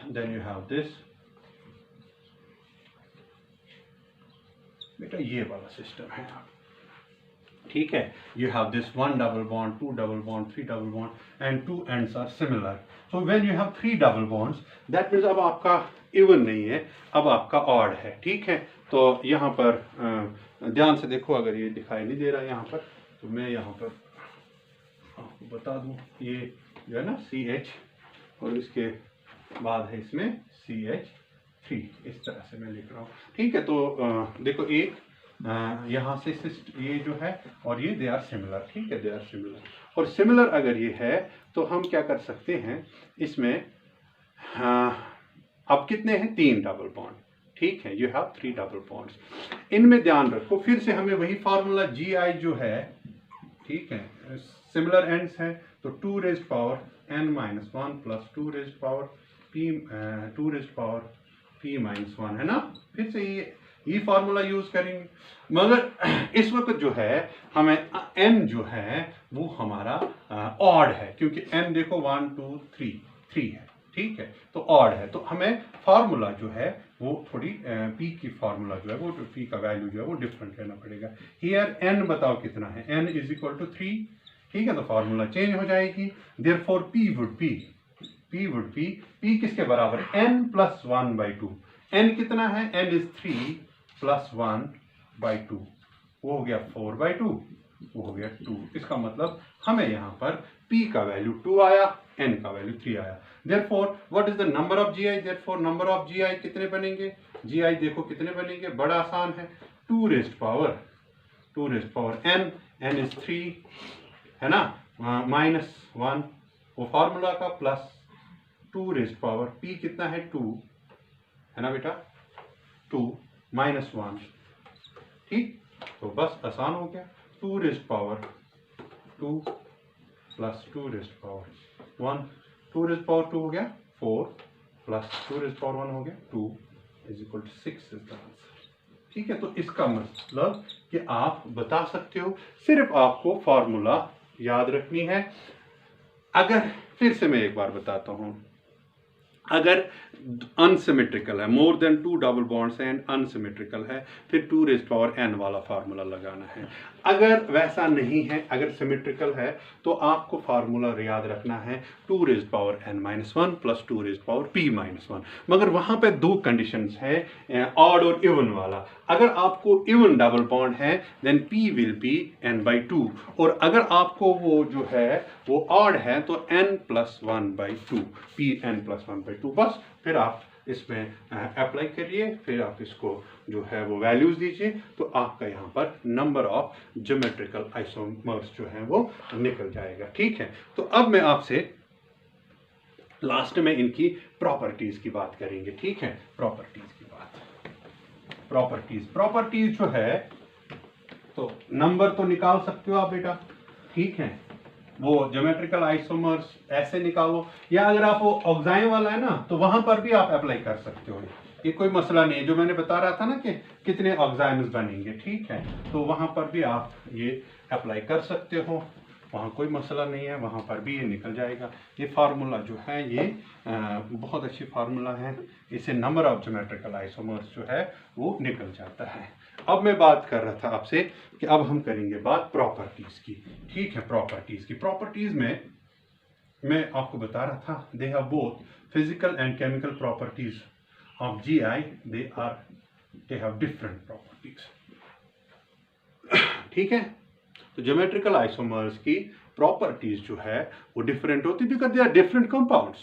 देन यू हैव दिस, बेटा ये वाला सिस्टम है, ठीक है। You have this 1 double bond, 2 double bond, 3 double bond and 2 ends are similar. So when you have 3 double bonds, that means अब आपका इवन नहीं है, अब आपका ऑड है, ठीक है। तो यहाँ पर ध्यान से देखो, अगर ये दिखाई नहीं दे रहा है यहाँ पर, तो मैं यहाँ पर आपको बता दूँ, ये जो है ना CH और इसके बाद है इसमें CH3, इस तरह से मैं लिख रहा हूँ, ठीक है। तो देखो एक यहाँ से ये जो है और ये दे आर सिमिलर, ठीक है, दे आर सिमिलर। और सिमिलर अगर ये है तो हम क्या कर सकते हैं इसमें, अब कितने हैं, 3 डबल बॉन्ड, ठीक है। यू हैव 3 डबल बॉन्ड्स, इनमें ध्यान रखो, फिर से हमें वही फार्मूला GI जो है, ठीक है, सिमिलर एंड्स है, तो 2 raised power n minus 1 plus 2 raised power p minus 1 है ना। फिर से ये फार्मूला यूज करेंगे, मगर इस वक्त जो है हमें n जो है वो हमारा ऑड है, क्योंकि n देखो 1 2 3 है, ठीक है, तो ऑड है। तो हमें फार्मूला जो है वो थोड़ी p की फार्मूला जो है वो p का वैल्यू जो है वो डिफरेंट लेना पड़ेगा। हियर n बताओ कितना है, n इज इक्वल टू 3, ठीक है, तो फार्मूला चेंज हो जाएगी। देयरफॉर p वुड p किसके बराबर है, n प्लस 1 बाई 2। n कितना है, n इज 3 प्लस 1 बाई 2, वो हो गया 4 बाई 2, वो हो गया 2। इसका मतलब हमें यहाँ पर p का वैल्यू 2 आया, n का वैल्यू 3 आया। Therefore what is the number of GI, therefore number of GI कितने बनेंगे, GI देखो कितने बनेंगे, बड़ा आसान है, 2 रेज़्ड पावर n इज 3 है ना, माइनस 1 वो फार्मूला का, प्लस 2 रेज़्ड पावर p कितना है 2 है ना बेटा, 2 माइनस 1, ठीक, तो बस आसान हो गया। 2 raised power 2 plus 2 raised power 1, 2 raised power 2 हो गया 4 प्लस 2 रेज़्ड पावर 1 हो गया 2 is equal to 6 is the answer, ठीक है। तो इसका मतलब कि आप बता सकते हो, सिर्फ आपको फार्मूला याद रखनी है। अगर फिर से मैं एक बार बताता हूँ, अगर अनसिमेट्रिकल है, more than 2 double bonds and unsymmetrical है, फिर 2 रेज़्ड पावर n वाला फार्मूला लगाना है। अगर वैसा नहीं है, अगर सिमेट्रिकल है, तो आपको फार्मूला याद रखना है 2 raised power n-1 plus 2 raised power p-1। मगर वहाँ पे दो कंडीशंस है, ऑड और इवन वाला। अगर आपको इवन डबल बॉन्ड है then p will be n/2, और अगर आपको वो जो है वो ऑड है तो n+1/2, p n+1/2। बस फिर आप इसमें अप्लाई करिए, फिर आप इसको जो है वो वैल्यूज दीजिए, तो आपका यहाँ पर नंबर ऑफ ज्योमेट्रिकल आइसोमर्स जो है वो निकल जाएगा। ठीक है, तो अब मैं आपसे लास्ट में इनकी प्रॉपर्टीज की बात करेंगे। ठीक है, प्रॉपर्टीज की बात, प्रॉपर्टीज जो है, तो नंबर तो निकाल सकते हो आप बेटा। ठीक है, वो ज्योमेट्रिकल आइसोमर्स ऐसे निकालो, या अगर आप वो ऑक्साइम वाला है ना, तो वहां पर भी आप अप्लाई कर सकते हो, ये कोई मसला नहीं है। जो मैंने बता रहा था ना कि कितने ऑक्साइम्स बनेंगे, ठीक है, तो वहां पर भी आप ये अप्लाई कर सकते हो, वहाँ कोई मसला नहीं है, वहाँ पर भी ये निकल जाएगा। ये फार्मूला जो है ये बहुत अच्छी फार्मूला है, इससे नंबर ऑफ ज्योमेट्रिकल आइसोमर्स जो है वो निकल जाता है। अब मैं बात कर रहा था आपसे कि अब हम करेंगे बात प्रॉपर्टीज की। ठीक है, प्रॉपर्टीज में मैं आपको बता रहा था, they have both physical and chemical properties of GI, they have different properties. ठीक है, तो ज्योमेट्रिकल आइसोमर्स की प्रॉपर्टीज जो है वो डिफरेंट होती है, because they are different compounds.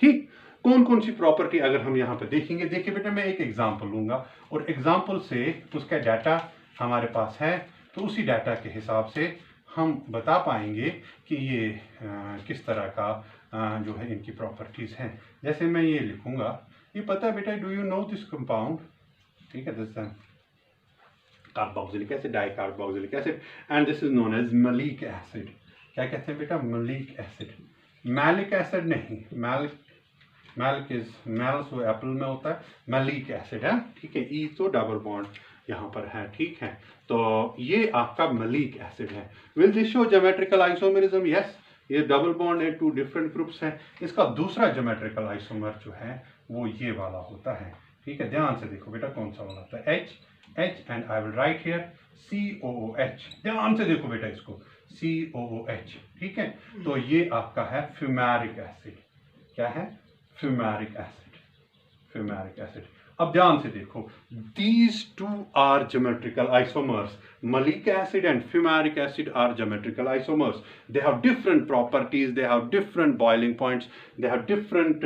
ठीक, कौन कौन सी प्रॉपर्टी अगर हम यहाँ पे देखेंगे, देखिए बेटा मैं एक एग्जांपल लूंगा और एग्जांपल से उसका डाटा हमारे पास है, तो उसी डाटा के हिसाब से हम बता पाएंगे कि ये किस तरह का जो है इनकी प्रॉपर्टीज हैं। जैसे मैं ये लिखूंगा, ये पता है बेटा, do you know this compound? ठीक है, this carboxylic acid, dicarboxylic acid, and this is known as maleic acid. क्या कहते हैं बेटा? Maleic acid. मैलिक एसिड नहीं, मैलिक इज मैल्स, वो एप्पल में होता है, मैलिक एसिड है। ठीक है, ई तो डबल बॉन्ड यहाँ पर है। ठीक है, तो ये आपका मैलिक एसिड है। Will this show geometrical isomerism? Yes, ये डबल बॉन्ड है, 2 डिफरेंट ग्रुप्स हैं। इसका दूसरा ज्योमेट्रिकल आइसोमर जो है वो ये वाला होता है। ठीक है, ध्यान से देखो बेटा कौन सा वाला होता है, H and I will write here COOH। ध्यान से देखो बेटा इसको, COOH। ठीक है, तो ये आपका है फ्यूमेरिक एसिड। क्या है? Fumaric acid. अब ध्यान से देखो, these two are geometrical isomers. Malic acid and fumaric acid are geometrical isomers. They have different properties, they have different boiling points, they have different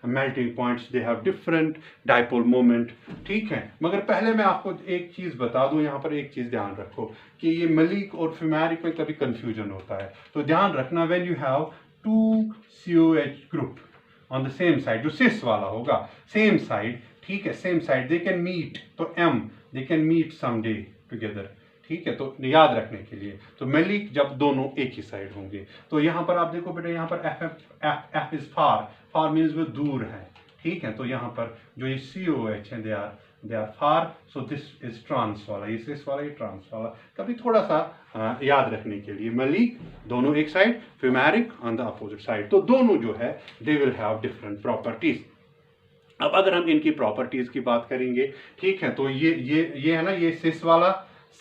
melting points, they have different dipole moment. ठीक है, मगर पहले मैं आपको एक चीज बता दूं, यहाँ पर एक चीज ध्यान रखो कि ये मलिक और फ्यूमेरिक में कभी कंफ्यूजन होता है, तो ध्यान रखना, when you have 2 COH group on the same side, जो सिस वाला होगा, same side, ठीक है, same side, they can meet, तो they can meet someday together. ठीक है, तो याद रखने के लिए, तो मैलिक जब दोनों एक ही साइड होंगे, तो यहाँ पर आप देखो बेटा, यहाँ पर F इज फार मीन्स वो दूर है। ठीक है, तो यहाँ पर जो ये COH है, they are far, so this is trans वाला, ये सिस वाला, ये ट्रांस वाला। कभी थोड़ा सा याद रखने के लिए, मैलिक दोनों एक side, fumaric on the opposite side, तो दोनों जो है दे विल हैव डिफरेंट प्रॉपर्टीज। अब अगर हम इनकी प्रॉपर्टीज की बात करेंगे, ठीक है, तो ये है ना, ये सिस वाला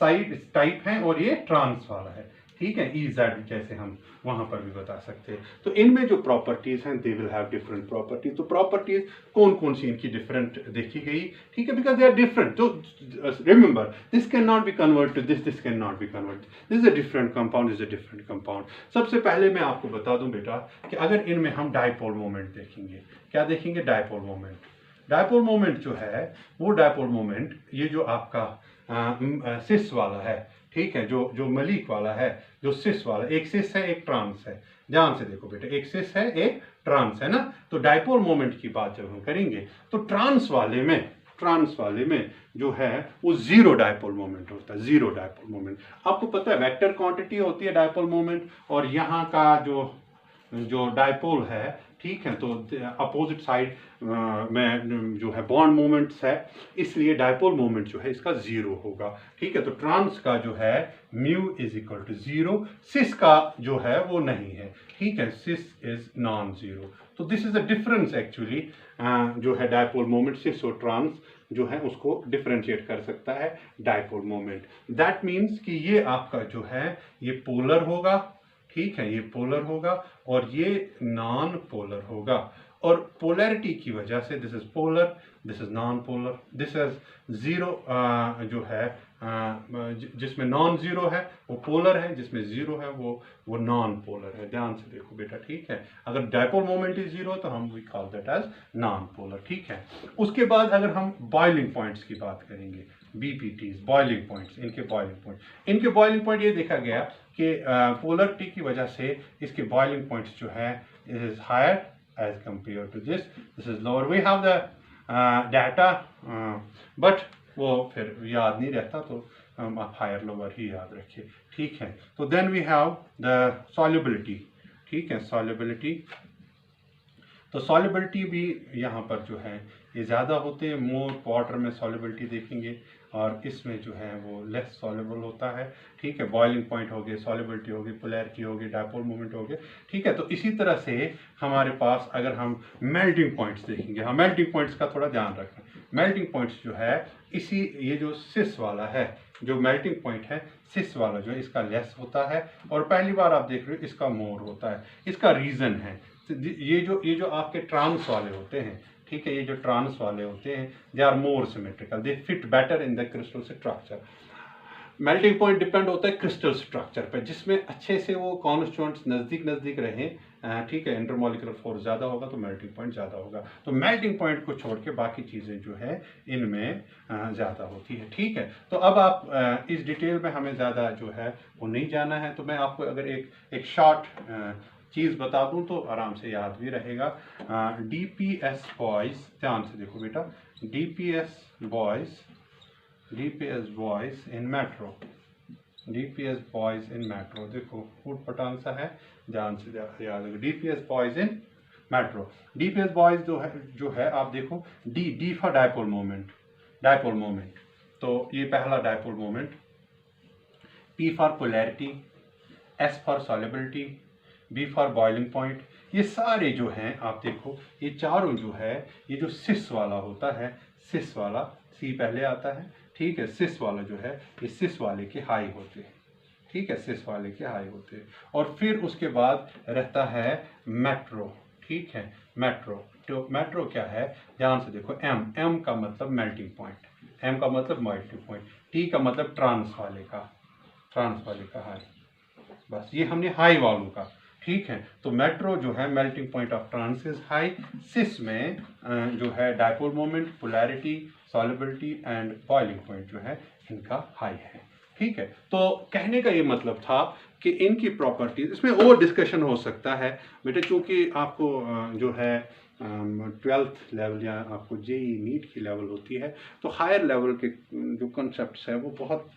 साइड टाइप है और ये ट्रांस वाला है। ठीक है, EZ जैसे हम वहां पर भी बता सकते हैं। तो इनमें जो प्रॉपर्टीज हैं, they will have different properties. तो प्रॉपर्टीज कौन कौन सी इनकी डिफरेंट देखी गई? ठीक है, बिकॉज दे आर डिफरेंट। तो remember, this can not be convert to this can not be convert, this is a different compound, is a different compound. सबसे पहले मैं आपको बता दूं बेटा कि अगर इनमें हम डाइपोल मोमेंट देखेंगे, क्या देखेंगे? Dipole moment. डाइपोल मोमेंट जो है वो डाइपोल मोमेंट, ये जो आपका सिस वाला है, ठीक है, जो मलिक वाला है, जो सिस वाला, एक सिस है एक ट्रांस है। ध्यान से देखो बेटा, एक सिस है एक ट्रांस है ना, तो डाइपोल मोमेंट की बात जब हम करेंगे तो ट्रांस वाले में जो है वो 0 डाइपोल मोमेंट होता है, 0 डाइपोल मोमेंट। आपको पता है वेक्टर क्वांटिटी होती है डाइपोल मोमेंट, और यहाँ का जो डाइपोल है, ठीक है, तो अपोजिट साइड में जो है बॉन्ड मोमेंट्स है, इसलिए डाइपोल मोमेंट जो है इसका 0 होगा। ठीक है, तो ट्रांस का जो है म्यू इज इक्वल टू 0, सिस का जो है वो नहीं है। ठीक है, सिस इज नॉन 0, तो this is a difference actually, जो है डायपोल मोमेंट सिस और ट्रांस जो है उसको डिफरेंशिएट कर सकता है डायपोल मोमेंट। दैट मीन्स कि ये आपका जो है ये पोलर होगा, ठीक है, ये पोलर होगा और ये नॉन पोलर होगा। और पोलैरिटी की वजह से this is polar, this is non polar, this is zero जो है जिसमें नॉन जीरो है वो पोलर है, जिसमें जीरो है वो नॉन पोलर है। ध्यान से देखो बेटा, ठीक है। अगर डायपोल मोमेंट इज जीरो तो हम we call that as non polar, ठीक है। उसके बाद अगर हम बॉइलिंग पॉइंट्स की बात करेंगे, बीपीटीज बॉइलिंग पॉइंट्स, इनके बॉइलिंग पॉइंट ये देखा गया कि पोलरिटी की वजह से इसके बॉइलिंग पॉइंट्स जो है is higher as compared to this is lower. We have the data but वो फिर याद नहीं रहता, तो हम आप हायर लोअर ही याद रखिए, ठीक है। तो then we have the solubility, ठीक है, सॉल्युबिलिटी। तो सॉल्युबिलिटी भी यहाँ पर जो है ये ज़्यादा होते हैं, मोर वाटर में सॉल्युबिलिटी देखेंगे और इसमें जो है वो लेस सॉल्युबल होता है, ठीक है। बॉइलिंग पॉइंट हो गए, सॉल्युबिलिटी हो गई, पोलैरिटी हो गई, डायपोल मोमेंट हो गए, ठीक है। तो इसी तरह से हमारे पास अगर हम मेल्टिंग पॉइंट्स देखेंगे, हाँ मेल्टिंग पॉइंट्स का थोड़ा ध्यान रखना। मेल्टिंग पॉइंट्स जो है इसी ये जो सिस वाला है, जो मेल्टिंग पॉइंट है सिस वाला जो है इसका लेस होता है और पहली बार आप देख रहे हो इसका मोर होता है। इसका रीज़न है ये जो आपके ट्रांस वाले होते हैं, ठीक है, ये जो ट्रांस वाले होते हैं they are more symmetrical, they fit better in the crystal structure. Melting point depend होता है क्रिस्टल स्ट्रक्चर पे, जिसमें अच्छे से वो कॉन्स्टिट्यूएंट्स नज़दीक रहें, ठीक है, इंटरमॉलिक्यूलर फोर्स ज़्यादा होगा तो मेल्टिंग पॉइंट ज़्यादा होगा। तो मेल्टिंग पॉइंट को छोड़ के बाकी चीज़ें जो है इनमें ज़्यादा होती है, ठीक है। तो अब आप इस डिटेल में हमें ज़्यादा जो है वो नहीं जाना है, तो मैं आपको अगर एक शॉर्ट चीज़ बता दूं तो आराम से याद भी रहेगा। डीपीएस बॉयज़, ध्यान से देखो बेटा, DPS boys in metro, DPS boys in metro, देखो फूट पटान सा है, ध्यान से याद रखो, DPS boys in metro. DPS boys जो है आप देखो, डी फॉर डायपोल मोमेंट, तो ये पहला dipole moment, P for polarity, S for solubility, B for boiling point. ये सारे जो हैं आप देखो, ये चारों जो है ये जो सिस वाला होता है, सिस वाला सी पहले आता है, ठीक है, सिस वाला जो है ये सिस वाले के हाई होते हैं, ठीक है, सिस वाले के हाई होते हैं। और फिर उसके बाद रहता है मेट्रो, ठीक है, मेट्रो। तो मेट्रो क्या है, ध्यान से देखो, एम का मतलब मेल्टिंग पॉइंट, एम का मतलब मेल्टिंग पॉइंट, टी का मतलब ट्रांस वाले का हाई, बस ये हमने हाई वालों का, ठीक है। तो मेट्रो जो है melting point of trans is high, cis में जो है dipole moment, polarity, solubility and boiling point जो है इनका हाई है, ठीक है। तो कहने का ये मतलब था कि इनकी प्रॉपर्टीज, इसमें और डिस्कशन हो सकता है बेटे, चूँकि आपको जो है 12th लेवल या आपको जेई नीट की लेवल होती है, तो हायर लेवल के जो कंसेप्ट है वो बहुत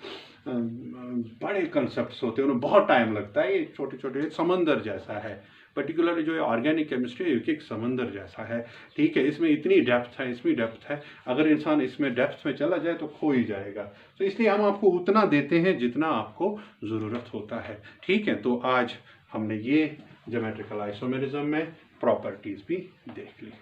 बड़े कंसेप्ट्स होते हैं, उन्हें बहुत टाइम लगता है। ये छोटे छोटे समंदर जैसा है, पर्टिकुलरली जो ऑर्गेनिक केमिस्ट्री एक समंदर जैसा है, ठीक है। इसमें इतनी डेप्थ है, अगर इंसान इसमें डेप्थ में चला जाए तो खो ही जाएगा। तो इसलिए हम आपको उतना देते हैं जितना आपको ज़रूरत होता है, ठीक है। तो आज हमने ये ज्योमेट्रिकल आइसोमेरिज्म में प्रॉपर्टीज़ भी देख ली।